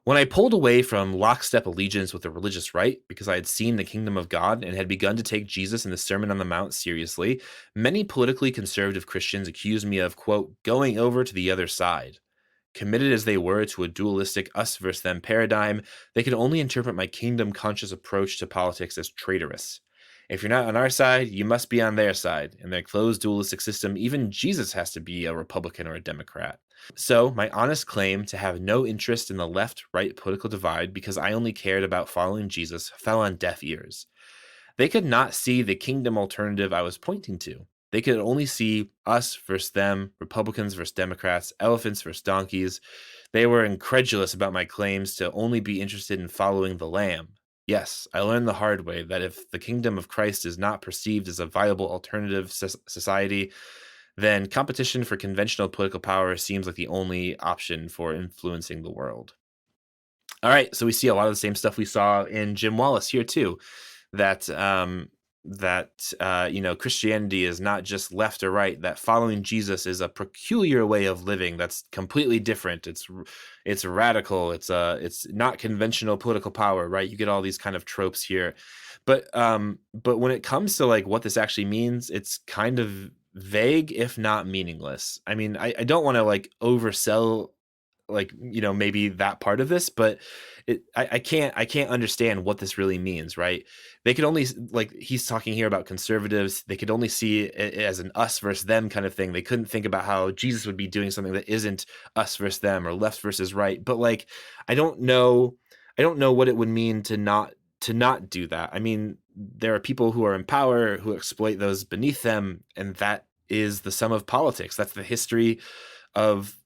When I pulled away from lockstep allegiance with the religious right because I had seen the kingdom of God and had begun to take Jesus and the Sermon on the Mount seriously, many politically conservative Christians accused me of, quote, going over to the other side. Committed as they were to a dualistic us versus them paradigm, they could only interpret my kingdom-conscious approach to politics as traitorous. If you're not on our side, you must be on their side. In their closed dualistic system, even Jesus has to be a Republican or a Democrat. So, my honest claim to have no interest in the left-right political divide because I only cared about following Jesus fell on deaf ears. They could not see the kingdom alternative I was pointing to. They could only see us versus them, Republicans versus Democrats, elephants versus donkeys. They were incredulous about my claims to only be interested in following the Lamb. Yes, I learned the hard way that if the kingdom of Christ is not perceived as a viable alternative society, then competition for conventional political power seems like the only option for influencing the world. All right, so we see a lot of the same stuff we saw in Jim Wallis here too, that Christianity is not just left or right, that following Jesus is a peculiar way of living that's completely different. It's radical. It's not conventional political power, right? You get all these kind of tropes here. But when it comes to like what this actually means, it's kind of vague, if not meaningless. I mean, I don't want to like oversell like maybe that part of this, but I can't understand what this really means, right? They could only, like he's talking here about conservatives, they could only see it as an us versus them kind of thing. They couldn't think about how Jesus would be doing something that isn't us versus them or left versus right. But like I don't know what it would mean to not do that. I mean, there are people who are in power who exploit those beneath them, and that is the sum of politics. That's the history of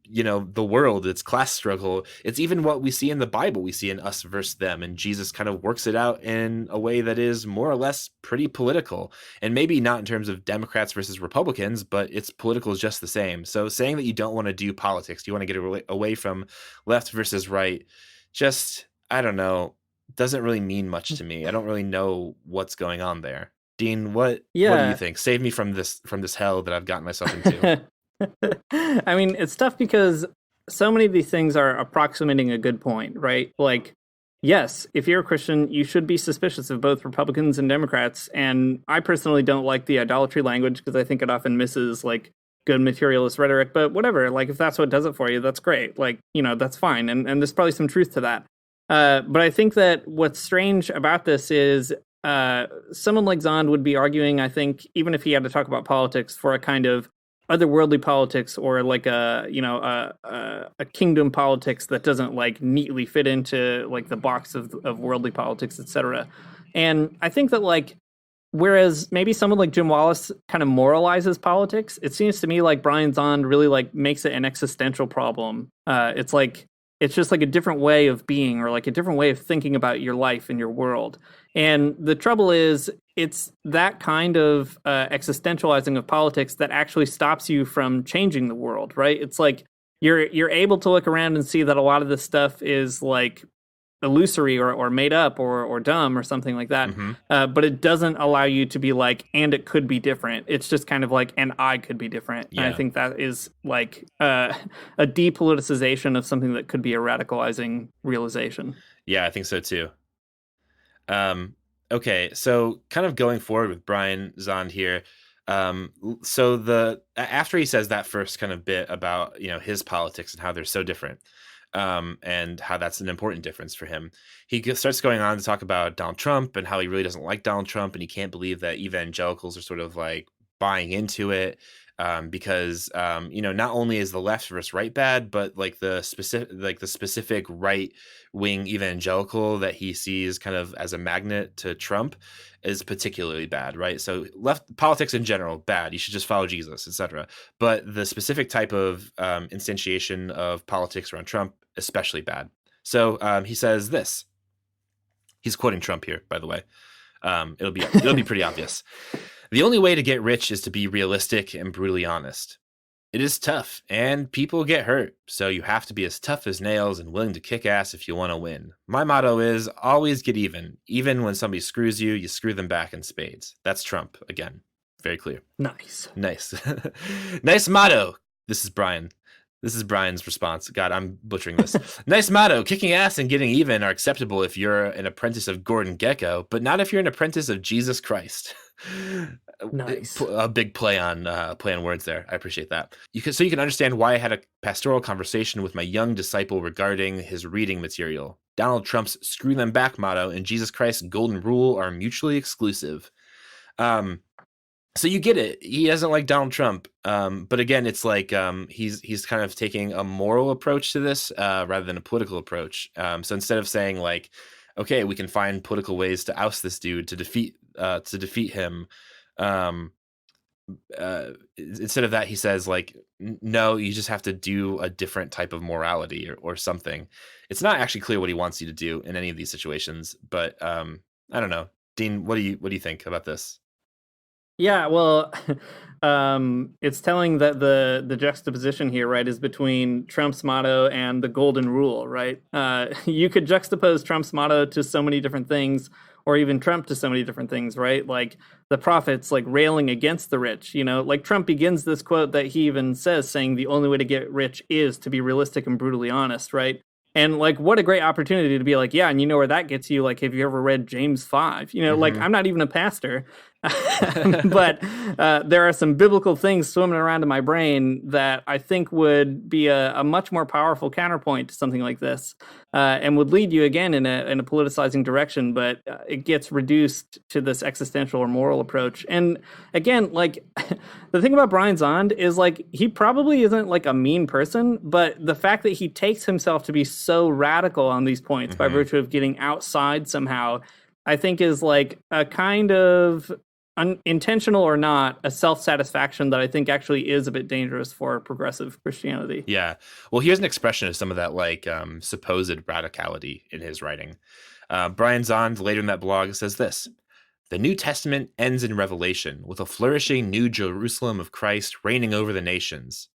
the world. It's class struggle. It's even what we see in the Bible. We see in us versus them, and Jesus kind of works it out in a way that is more or less pretty political, and maybe not in terms of Democrats versus Republicans, but it's political just the same. So saying that you don't want to do politics, you want to get away from left versus right, just, I don't know, doesn't really mean much to me. I don't really know what's going on there. Dean, what do you think? Save me from this hell that I've gotten myself into. I mean, it's tough because so many of these things are approximating a good point, right? Like, yes, if you're a Christian, you should be suspicious of both Republicans and Democrats. And I personally don't like the idolatry language because I think it often misses like good materialist rhetoric. But whatever, like if that's what does it for you, that's great. Like, that's fine. And there's probably some truth to that. But I think that what's strange about this is someone like Zond would be arguing, I think, even if he had to talk about politics, for a kind of otherworldly politics, or like a kingdom politics that doesn't like neatly fit into like the box of worldly politics, etc. And I think that like, whereas maybe someone like Jim Wallace kind of moralizes politics, it seems to me like Brian Zond really like makes it an existential problem. It's just like a different way of being, or like a different way of thinking about your life and your world. And the trouble is, it's that kind of existentializing of politics that actually stops you from changing the world, right? It's like you're able to look around and see that a lot of this stuff is like illusory or made up or dumb or something like that. But it doesn't allow you to be like, and it could be different. It's just kind of like, and I could be different. Yeah. And I think that is like a depoliticization of something that could be a radicalizing realization. Yeah, I think so too. Okay, so kind of going forward with Brian Zond here. So after he says that first kind of bit about his politics and how they're so different, and how that's an important difference for him, he starts going on to talk about Donald Trump and how he really doesn't like Donald Trump, and he can't believe that evangelicals are sort of like buying into it, because not only is the left versus right bad, but like the specific right wing evangelical that he sees kind of as a magnet to Trump is particularly bad, right? So left politics in general, bad. You should just follow Jesus, etc. But the specific type of instantiation of politics around Trump, especially bad. So he says this. He's quoting Trump here, by the way. It'll be pretty obvious. The only way to get rich is to be realistic and brutally honest. It is tough, and people get hurt, so you have to be as tough as nails and willing to kick ass if you want to win. My motto is always get even. Even when somebody screws you, you screw them back in spades. That's Trump, again. Very clear. Nice. Nice motto. This is Brian. This is Brian's response. God, I'm butchering this. Nice motto. Kicking ass and getting even are acceptable if you're an apprentice of Gordon Gekko, but not if you're an apprentice of Jesus Christ. Nice. A big play on words there. I appreciate that. So you can understand why I had a pastoral conversation with my young disciple regarding his reading material. Donald Trump's screw them back motto and Jesus Christ's golden rule are mutually exclusive. So you get it. He doesn't like Donald Trump. But again, it's like he's kind of taking a moral approach to this rather than a political approach. So instead of saying like, okay, we can find political ways to oust this dude, to defeat him, instead of that, he says like, no, you just have to do a different type of morality or something. It's not actually clear what he wants you to do in any of these situations, but I don't know. Dean, what do you think about this? Yeah, well, it's telling that the juxtaposition here, right, is between Trump's motto and the golden rule, right? You could juxtapose Trump's motto to so many different things, or even Trump to so many different things, right? Like the prophets, like railing against the rich, like Trump begins this quote that he even says, saying the only way to get rich is to be realistic and brutally honest, right? And like, what a great opportunity to be like, yeah, and you know where that gets you? Like, have you ever read James 5? Like, I'm not even a pastor, but there are some biblical things swimming around in my brain that I think would be a much more powerful counterpoint to something like this, and would lead you again in a politicizing direction. But it gets reduced to this existential or moral approach. And again, like the thing about Brian Zond is like he probably isn't like a mean person, but the fact that he takes himself to be so radical on these points by virtue of getting outside somehow, I think is like a kind of intentional or not, a self-satisfaction that I think actually is a bit dangerous for progressive Christianity. Yeah. Well, here's an expression of some of that like supposed radicality in his writing. Brian Zond later in that blog says this: the New Testament ends in Revelation with a flourishing new Jerusalem of Christ reigning over the nations.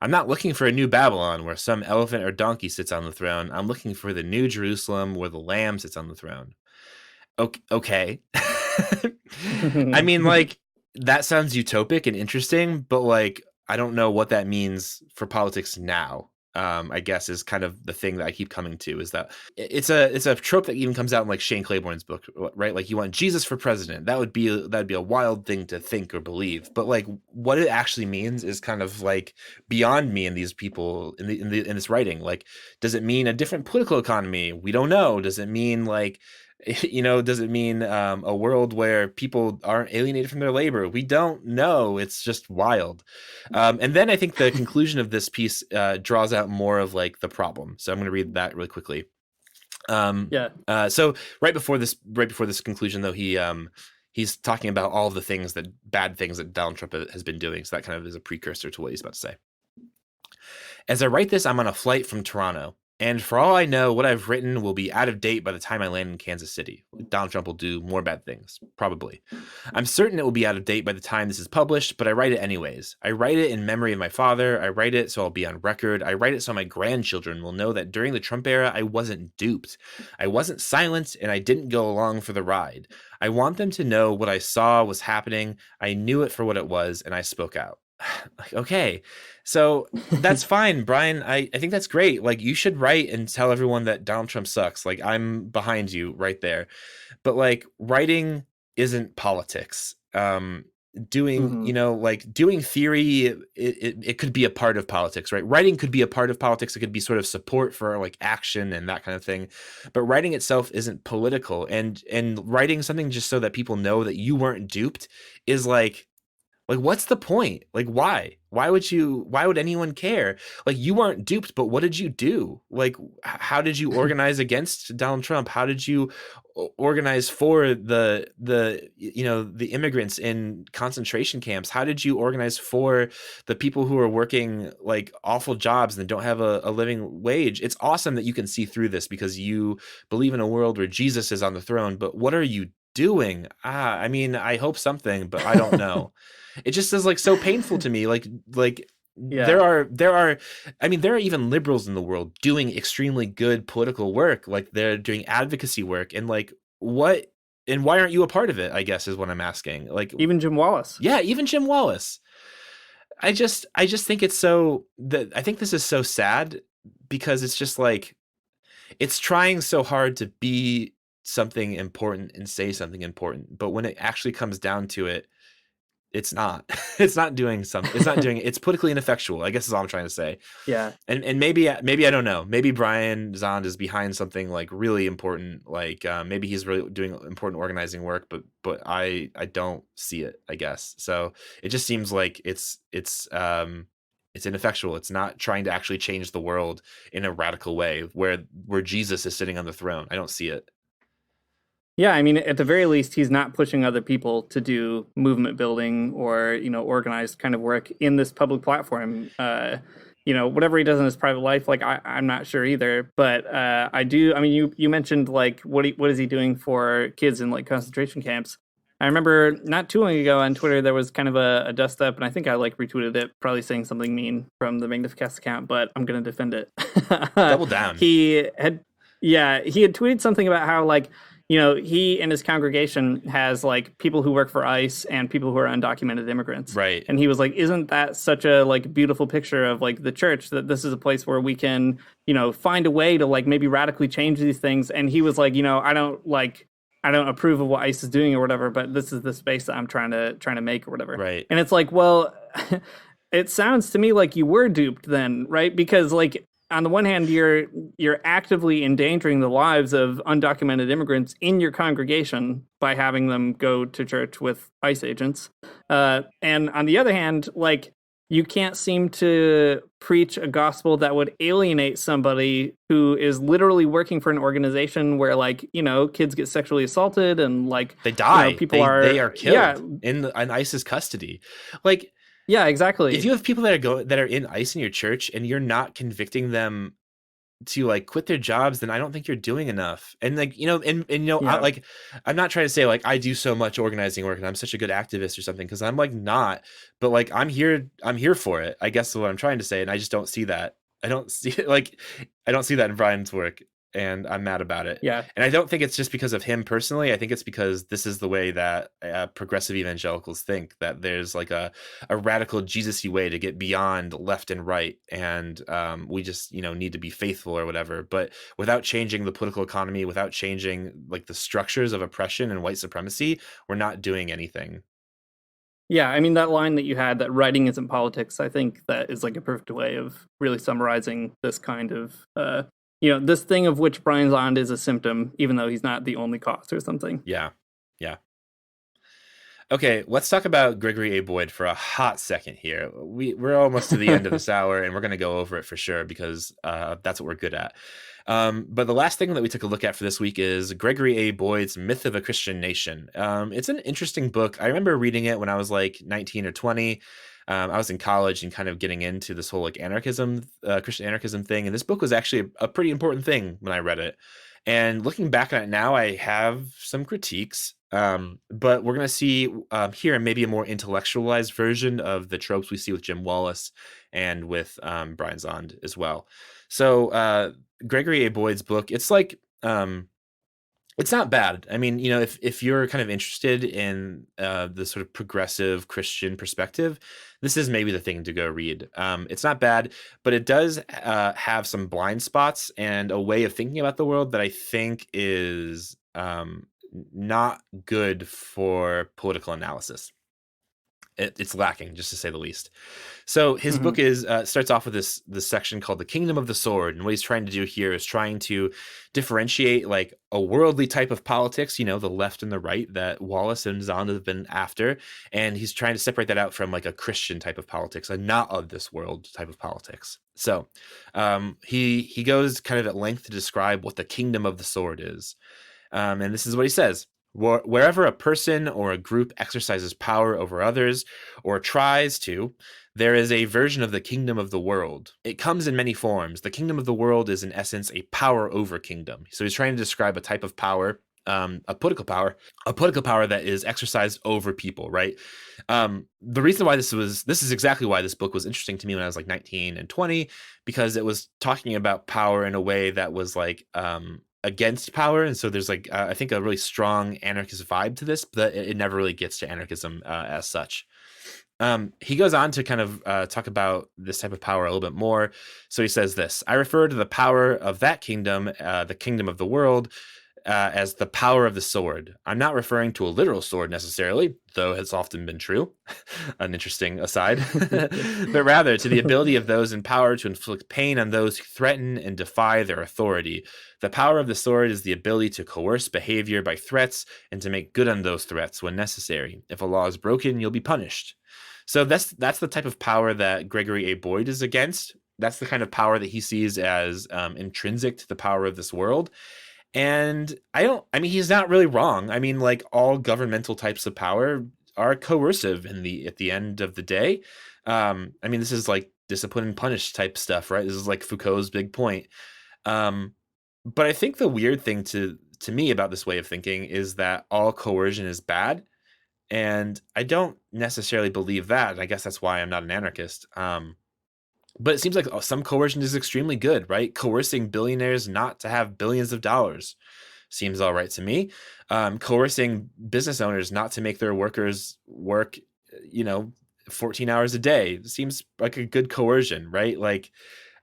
I'm not looking for a new Babylon where some elephant or donkey sits on the throne. I'm looking for the new Jerusalem where the Lamb sits on the throne. Okay. I mean, like, that sounds utopic and interesting, but like, I don't know what that means for politics now. I guess is kind of the thing that I keep coming to, is that it's a trope that even comes out in like Shane Claiborne's book, right? Like, you want Jesus for president. That'd be a wild thing to think or believe, but like what it actually means is kind of like beyond me and these people in this writing. Like, does it mean a different political economy? We don't know. Does it mean like, does it mean a world where people aren't alienated from their labor? We don't know. It's just wild. And then I think the conclusion of this piece draws out more of like the problem. So I'm going to read that really quickly. So right before this conclusion, though, he's talking about all of the bad things that Donald Trump has been doing. So that kind of is a precursor to what he's about to say. As I write this, I'm on a flight from Toronto. And for all I know, what I've written will be out of date by the time I land in Kansas City. Donald Trump will do more bad things, probably. I'm certain it will be out of date by the time this is published, but I write it anyways. I write it in memory of my father. I write it so I'll be on record. I write it so my grandchildren will know that during the Trump era, I wasn't duped. I wasn't silent, and I didn't go along for the ride. I want them to know what I saw was happening. I knew it for what it was, and I spoke out. Okay, so that's fine, Brian. I think that's great. Like, you should write and tell everyone that Donald Trump sucks. Like, I'm behind you right there. But like, writing isn't politics. Doing theory, it could be a part of politics, right? Writing could be a part of politics. It could be sort of support for like action and that kind of thing. But writing itself isn't political. And writing something just so that people know that you weren't duped is like, what's the point? Like, why would anyone care? Like, you weren't duped, but what did you do? Like, how did you organize against Donald Trump? How did you organize for the immigrants in concentration camps? How did you organize for the people who are working like awful jobs and don't have a living wage? It's awesome that you can see through this because you believe in a world where Jesus is on the throne, but what are you doing? I mean, I hope something, but I don't know. It just is like so painful to me. There are even liberals in the world doing extremely good political work. Like, they're doing advocacy work, and like, what and why aren't you a part of it? I guess is what I'm asking. Like, even Jim Wallace. Yeah, even Jim Wallace. I just think it's so that I think this is so sad because it's just like, it's trying so hard to be something important and say something important, but when it actually comes down to it, it's not doing something. It's not doing it. It's politically ineffectual, I guess is all I'm trying to say. Yeah. And maybe I don't know. Maybe Brian Zond is behind something like really important. Like maybe he's really doing important organizing work, but I don't see it, I guess. So it just seems like it's ineffectual. It's not trying to actually change the world in a radical way where Jesus is sitting on the throne. I don't see it. Yeah, I mean, at the very least, he's not pushing other people to do movement building or, organized kind of work in this public platform. Whatever he does in his private life, like, I'm not sure either. But I do. I mean, you mentioned like what is he doing for kids in like concentration camps? I remember not too long ago on Twitter there was kind of a dust up, and I think I like retweeted it, probably saying something mean from the Magnificast account, but I'm going to defend it. Double down. He had tweeted something about how like, he and his congregation has like people who work for ICE and people who are undocumented immigrants. Right. And he was like, isn't that such a like beautiful picture of like the church, that this is a place where we can, find a way to like maybe radically change these things. And he was like, I don't approve of what ICE is doing or whatever, but this is the space that I'm trying to make or whatever. Right. And it's like, well, it sounds to me like you were duped then, right? Because like, on the one hand, you're actively endangering the lives of undocumented immigrants in your congregation by having them go to church with ICE agents. And on the other hand, like, you can't seem to preach a gospel that would alienate somebody who is literally working for an organization where, like, kids get sexually assaulted and like they die. They are killed in ICE's custody. Like, yeah, exactly. If you have people that are in ICE in your church and you're not convicting them to like quit their jobs, then I don't think you're doing enough. And like, I'm not trying to say like I do so much organizing work and I'm such a good activist or something, because I'm like not, but like I'm here for it, I guess is what I'm trying to say. And I just don't see that. I don't see that in Brian's work. and I'm mad about it. Yeah. And I don't think it's just because of him personally. I think it's because this is the way that progressive evangelicals think, that there's like a radical Jesus-y way to get beyond left and right. And we just, need to be faithful or whatever. But without changing the political economy, without changing like the structures of oppression and white supremacy, we're not doing anything. Yeah, I mean, that line that you had, that writing isn't politics, I think that is like a perfect way of really summarizing this kind of, this thing of which Brian Zond is a symptom, even though he's not the only cause or something. Yeah. Okay, let's talk about Gregory A. Boyd for a hot second here. We're almost to the end of this hour, and we're going to go over it for sure because that's what we're good at. But the last thing that we took a look at for this week is Gregory A. Boyd's Myth of a Christian Nation. It's an interesting book. I remember reading it when I was like 19 or 20. I was in college and kind of getting into this whole like anarchism, Christian anarchism thing. And this book was actually a pretty important thing when I read it. And looking back on it now, I have some critiques. But we're going to see here maybe a more intellectualized version of the tropes we see with Jim Wallace and with Brian Zond as well. So Gregory A. Boyd's book, it's like it's not bad. I mean, if you're kind of interested in the sort of progressive Christian perspective, this is maybe the thing to go read. It's not bad, but it does have some blind spots and a way of thinking about the world that I think is not good for political analysis. It's lacking, just to say the least. So his book starts off with this section called The Kingdom of the Sword. And what he's trying to do here is trying to differentiate like a worldly type of politics, the left and the right that Wallace and Zond have been after. And he's trying to separate that out from like a Christian type of politics, a not of this world type of politics. So he goes kind of at length to describe what the kingdom of the sword is. And this is what he says. Wherever a person or a group exercises power over others or tries to, there is a version of the kingdom of the world. It comes in many forms. The kingdom of the world is in essence a power over kingdom. So he's trying to describe a type of power, a political power that is exercised over people, right? The reason why this is exactly why this book was interesting to me when I was like 19 and 20, because it was talking about power in a way that was like, against power. And so there's like I think a really strong anarchist vibe to this, but it never really gets to anarchism as such. He goes on to kind of talk about this type of power a little bit more. So he says this: I refer to the power of that kingdom, the kingdom of the world, as the power of the sword. I'm not referring to a literal sword necessarily, though it's often been true. An interesting aside. But rather to the ability of those in power to inflict pain on those who threaten and defy their authority. The power of the sword is the ability to coerce behavior by threats and to make good on those threats when necessary. If a law is broken, you'll be punished. So that's the type of power that Gregory A. Boyd is against. That's the kind of power that he sees as intrinsic to the power of this world. And he's not really wrong. I mean, like all governmental types of power are coercive at the end of the day. This is like discipline and punish type stuff, right? This is like Foucault's big point. But I think the weird thing to me about this way of thinking is that all coercion is bad. And I don't necessarily believe that. I guess that's why I'm not an anarchist. But it seems like some coercion is extremely good, right? Coercing billionaires not to have billions of dollars seems all right to me. Coercing business owners not to make their workers work, 14 hours a day seems like a good coercion, right? Like,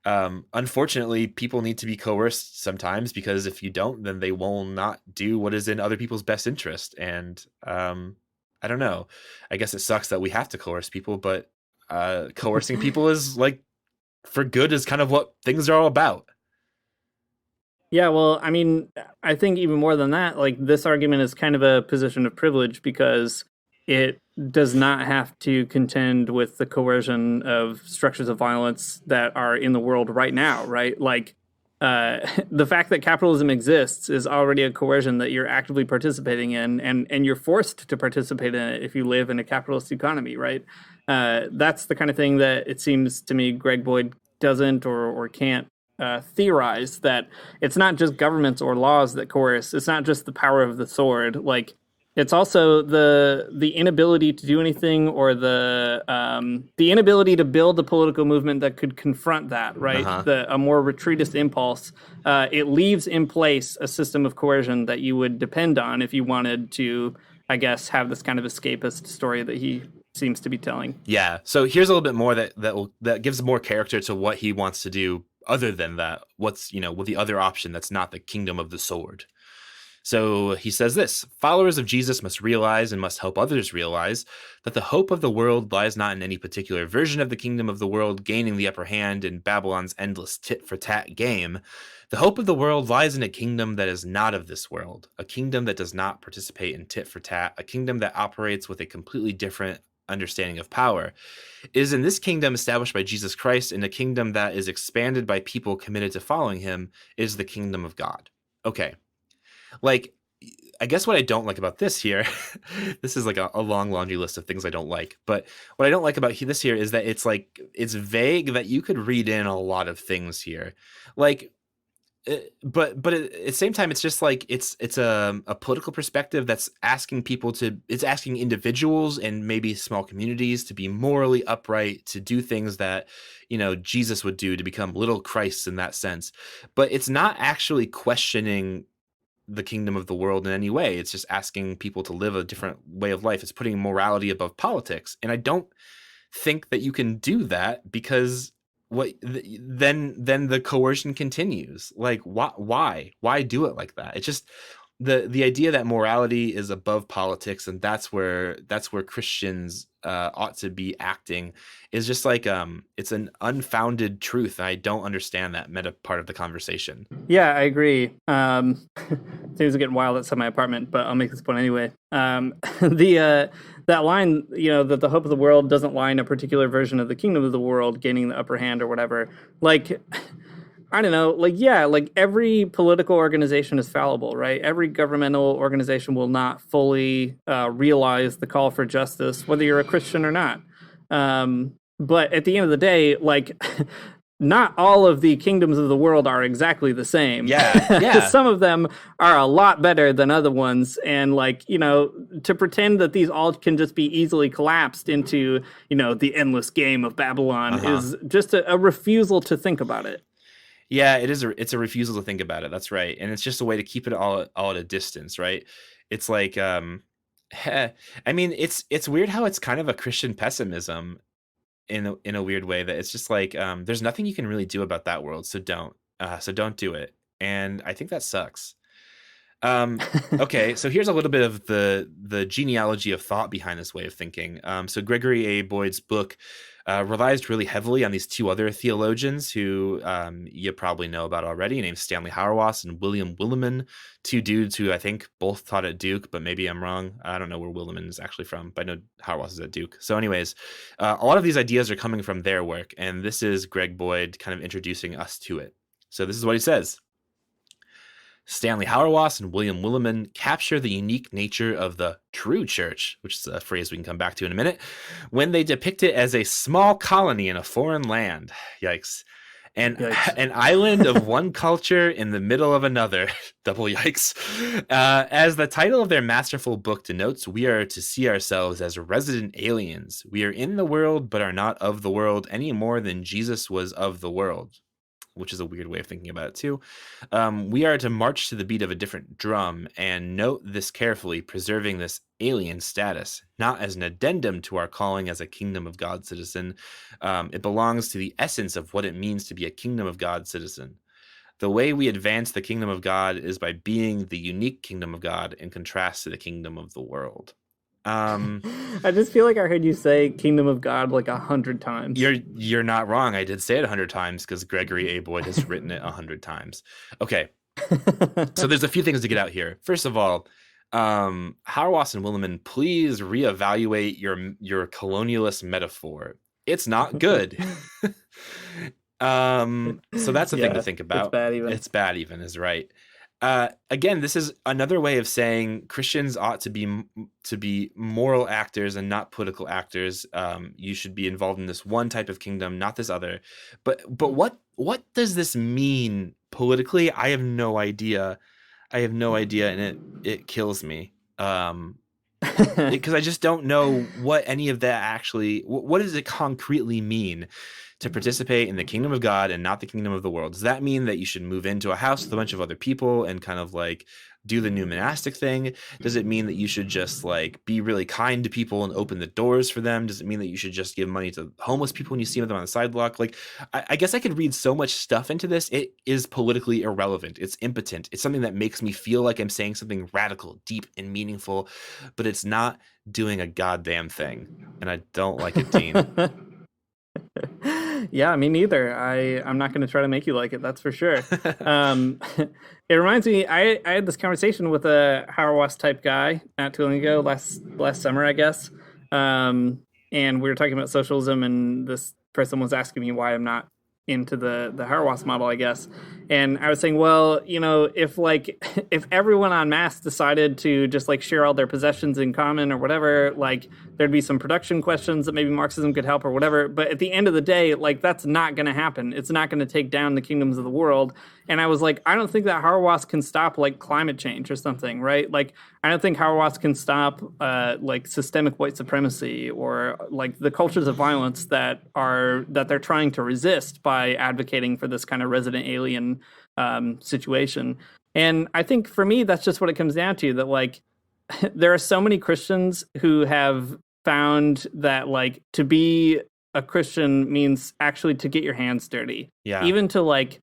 unfortunately, people need to be coerced sometimes, because if you don't, then they will not do what is in other people's best interest. And I don't know. I guess it sucks that we have to coerce people, but coercing people is like, for good, is kind of what things are all about. Yeah, well, I mean, I think even more than that, like this argument is kind of a position of privilege because it does not have to contend with the coercion of structures of violence that are in the world right now, right? Like the fact that capitalism exists is already a coercion that you're actively participating in, and you're forced to participate in it if you live in a capitalist economy, right? That's the kind of thing that it seems to me Greg Boyd doesn't or can't theorize, that it's not just governments or laws that coerce. It's not just the power of the sword. Like It's also the inability to do anything, or the inability to build a political movement that could confront that, right? A more retreatist impulse. It leaves in place a system of coercion that you would depend on if you wanted to, I guess, have this kind of escapist story that he seems to be telling. Yeah. So here's a little bit more that gives more character to what he wants to do. Other than that, what's with the other option that's not the kingdom of the sword. So he says this: followers of Jesus must realize and must help others realize that the hope of the world lies not in any particular version of the kingdom of the world gaining the upper hand in Babylon's endless tit-for-tat game. The hope of the world lies in a kingdom that is not of this world, a kingdom that does not participate in tit-for-tat, a kingdom that operates with a completely different understanding of power. It is in this kingdom established by Jesus Christ, and a kingdom that is expanded by people committed to following him, is the kingdom of God. Okay. Like, I guess what I don't like about this here, this is like a long laundry list of things I don't like, but what I don't like about this here is that it's vague, that you could read in a lot of things here. Like, but at the same time, it's just like it's a political perspective that's asking it's asking individuals and maybe small communities to be morally upright, to do things that Jesus would do, to become little Christs in that sense. But it's not actually questioning the kingdom of the world in any way. It's just asking people to live a different way of life. It's putting morality above politics, and I don't think that you can do that, because then the coercion continues. Like, why do it like that? It's just the idea that morality is above politics, and that's where Christians ought to be acting, is just like it's an unfounded truth. I don't understand that meta part of the conversation. Yeah, I agree. Things are getting wild outside my apartment, but I'll make this point anyway. That line, that the hope of the world doesn't lie in a particular version of the kingdom of the world gaining the upper hand or whatever. Like, I don't know, like every political organization is fallible, right? Every governmental organization will not fully realize the call for justice, whether you're a Christian or not. But at the end of the day, like, not all of the kingdoms of the world are exactly the same. Yeah. Some of them are a lot better than other ones. And to pretend that these all can just be easily collapsed into, the endless game of Babylon is just a refusal to think about it. Yeah, it's a refusal to think about it. That's right. And it's just a way to keep it all at a distance, right? It's like, I mean, it's weird how it's kind of a Christian pessimism in a weird way, that it's just like, there's nothing you can really do about that world. So don't do it. And I think that sucks. Okay, so here's a little bit of the genealogy of thought behind this way of thinking. So Gregory A. Boyd's book relies really heavily on these two other theologians who you probably know about already, named Stanley Hauerwas and William Willimon, two dudes who I think both taught at Duke, but maybe I'm wrong. I don't know where Willimon is actually from, but I know Hauerwas is at Duke. So anyways, a lot of these ideas are coming from their work, and this is Greg Boyd kind of introducing us to it. So this is what he says. Stanley Hauerwas and William Willimon capture the unique nature of the true church, which is a phrase we can come back to in a minute, when they depict it as a small colony in a foreign land. Yikes. And an island of one culture in the middle of another. Double yikes. As the title of their masterful book denotes, we are to see ourselves as resident aliens. We are in the world, but are not of the world any more than Jesus was of the world, which is a weird way of thinking about it too. We are to march to the beat of a different drum, and note this carefully, preserving this alien status, not as an addendum to our calling as a kingdom of God citizen. It belongs to the essence of what it means to be a kingdom of God citizen. The way we advance the kingdom of God is by being the unique kingdom of God in contrast to the kingdom of the world. I just feel like I heard you say kingdom of God like 100 times. You're not wrong. I did say it 100 times because Gregory A. Boyd has written it 100 times. Okay. So there's a few things to get out here. First of all, Hauerwas and Willimon, please reevaluate your colonialist metaphor. It's not good. So that's a thing to think about. It's bad even is right. Again, this is another way of saying Christians ought to be moral actors and not political actors. You should be involved in this one type of kingdom, not this other. But what does this mean politically? I have no idea. And it kills me. because I just don't know what any of that actually, what does it concretely mean to participate in the kingdom of God and not the kingdom of the world? Does that mean that you should move into a house with a bunch of other people and kind of like do the new monastic thing? Does it mean that you should just like be really kind to people and open the doors for them? Does it mean that you should just give money to homeless people when you see them on the sidewalk? Like, I guess I could read so much stuff into this. It is politically irrelevant. It's impotent. It's something that makes me feel like I'm saying something radical, deep, and meaningful, but it's not doing a goddamn thing. And I don't like it, Dean. Yeah, me neither. I'm not going to try to make you like it. That's for sure. It reminds me, I had this conversation with a Hauerwas type guy not too long ago, last summer, I guess. And we were talking about socialism, and this person was asking me why I'm not into the Hauerwas model, I guess. And I was saying, well, you know, if everyone en masse decided to just like share all their possessions in common or whatever, like there'd be some production questions that maybe Marxism could help or whatever. But at the end of the day, like that's not going to happen. It's not going to take down the kingdoms of the world. And I was like, I don't think that Hauerwas can stop like climate change or something, right? Like, I don't think Hauerwas can stop like systemic white supremacy or like the cultures of violence that they're trying to resist by advocating for this kind of resident alien situation. And I think for me, that's just what it comes down to, that like there are so many Christians who have found that like to be a Christian means actually to get your hands dirty. Yeah. Even to like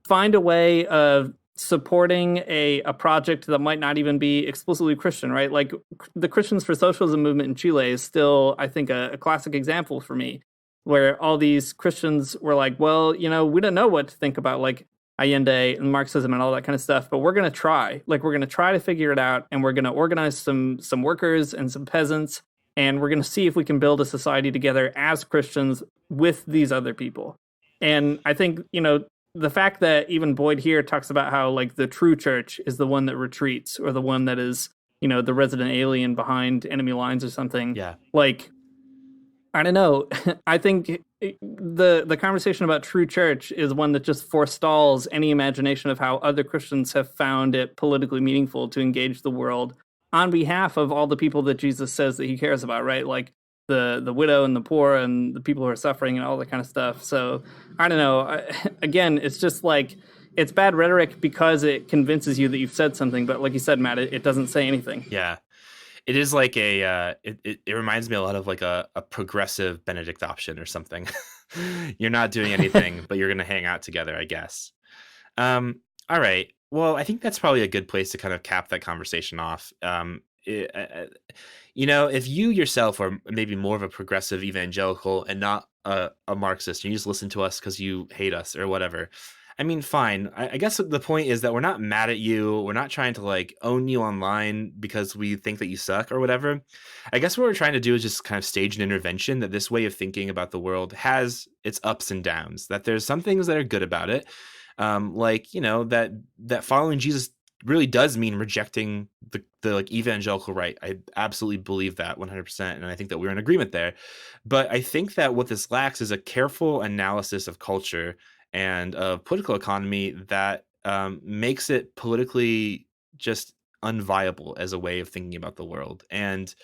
find a way of supporting a project that might not even be explicitly Christian, right? Like the Christians for Socialism movement in Chile is still, I think, a classic example for me, where all these Christians were like, well, you know, we don't know what to think about like Allende and Marxism and all that kind of stuff, but we're going to try. Like, we're going to try to figure it out, and we're going to organize some workers and some peasants, and we're going to see if we can build a society together as Christians with these other people. And I think, you know, the fact that even Boyd here talks about how like the true church is the one that retreats, or the one that is, you know, the resident alien behind enemy lines or something. Yeah. Like, I don't know. I think the conversation about true church is one that just forestalls any imagination of how other Christians have found it politically meaningful to engage the world on behalf of all the people that Jesus says that he cares about, right? Like the widow and the poor and the people who are suffering and all that kind of stuff. So I don't know. Again, it's just like, it's bad rhetoric because it convinces you that you've said something. But like you said, Matt, it doesn't say anything. Yeah. It is like it reminds me a lot of like a progressive Benedict option or something. You're not doing anything, but you're going to hang out together, I guess. All right. Well, I think that's probably a good place to kind of cap that conversation off. You know, if you yourself are maybe more of a progressive evangelical and not a Marxist, and you just listen to us because you hate us or whatever, I mean, fine. I guess the point is that we're not mad at you. We're not trying to like own you online because we think that you suck or whatever. I guess what we're trying to do is just kind of stage an intervention that this way of thinking about the world has its ups and downs, that there's some things that are good about it. Like, you know, that following Jesus really does mean rejecting the like evangelical right. I absolutely believe that 100%. And I think that we're in agreement there. But I think that what this lacks is a careful analysis of culture and of political economy that makes it politically just unviable as a way of thinking about the world. And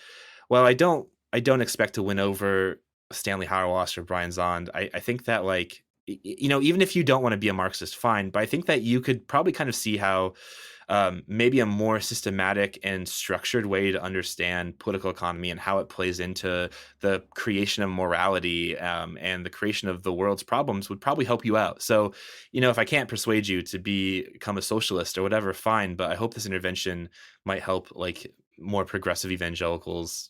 while I don't expect to win over Stanley Hauerwas or Brian Zond, I think that, like, you know, even if you don't want to be a Marxist, fine, but I think that you could probably kind of see how maybe a more systematic and structured way to understand political economy and how it plays into the creation of morality and the creation of the world's problems would probably help you out. So, you know, if I can't persuade you to become a socialist or whatever, fine, but I hope this intervention might help like more progressive evangelicals,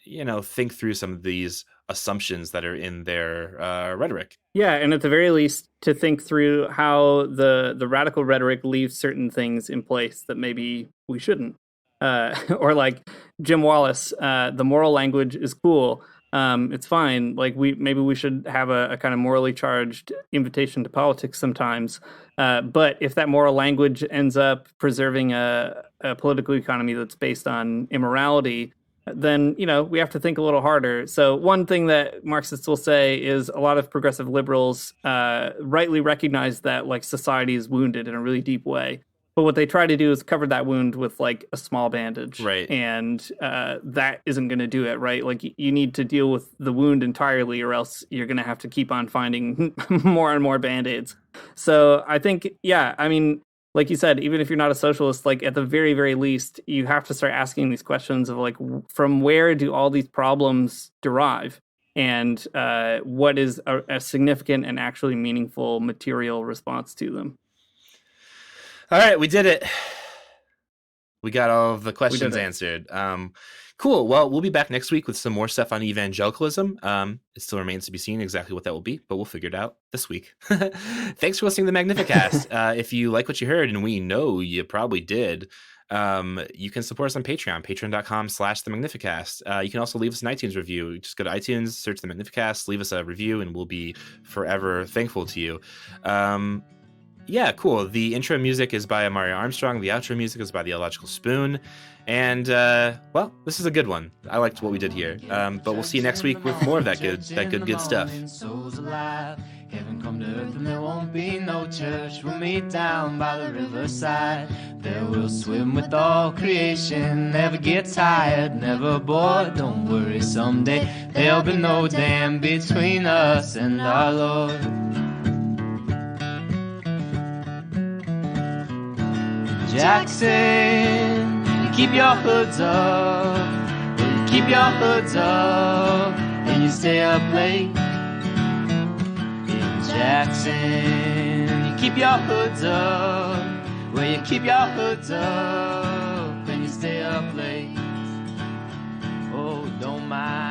you know, think through some of these assumptions that are in their rhetoric. Yeah, and at the very least, to think through how the radical rhetoric leaves certain things in place that maybe we shouldn't. Or like Jim Wallace, the moral language is cool. It's fine. Like maybe we should have a kind of morally charged invitation to politics sometimes. But if that moral language ends up preserving a political economy that's based on immorality, then, you know, we have to think a little harder. So one thing that Marxists will say is a lot of progressive liberals rightly recognize that like society is wounded in a really deep way. But what they try to do is cover that wound with like a small bandage. Right. And that isn't going to do it, right? Like you need to deal with the wound entirely, or else you're going to have to keep on finding more and more Band-Aids. So I think, yeah, I mean, like you said, even if you're not a socialist, like at the very, very least, you have to start asking these questions of like, from where do all these problems derive? And what is a significant and actually meaningful material response to them? All right, we did it. We got all of the questions answered. Cool. Well, we'll be back next week with some more stuff on evangelicalism. It still remains to be seen exactly what that will be, but we'll figure it out this week. Thanks for listening to the Magnificast. If you like what you heard, and we know you probably did, you can support us on Patreon, patreon.com/the Magnificast. You can also leave us an iTunes review. Just go to iTunes, search the Magnificast, leave us a review, and we'll be forever thankful to you. Yeah, cool. The intro music is by Mario Armstrong. The outro music is by The Illogical Spoon. And, well, this is a good one. I liked what we did here. But we'll see you next week with more of that good stuff. Heaven come to earth and there won't be no church. We'll meet down by the riverside. There we'll swim with all creation. Never get tired, never bored. Don't worry, someday there'll be no dam between us and our Lord. Jackson, keep your hoods up. Well, you keep your hoods up and you stay up late. In Jackson, you keep your hoods up. Well, you keep your hoods up and you stay up late. Oh, don't mind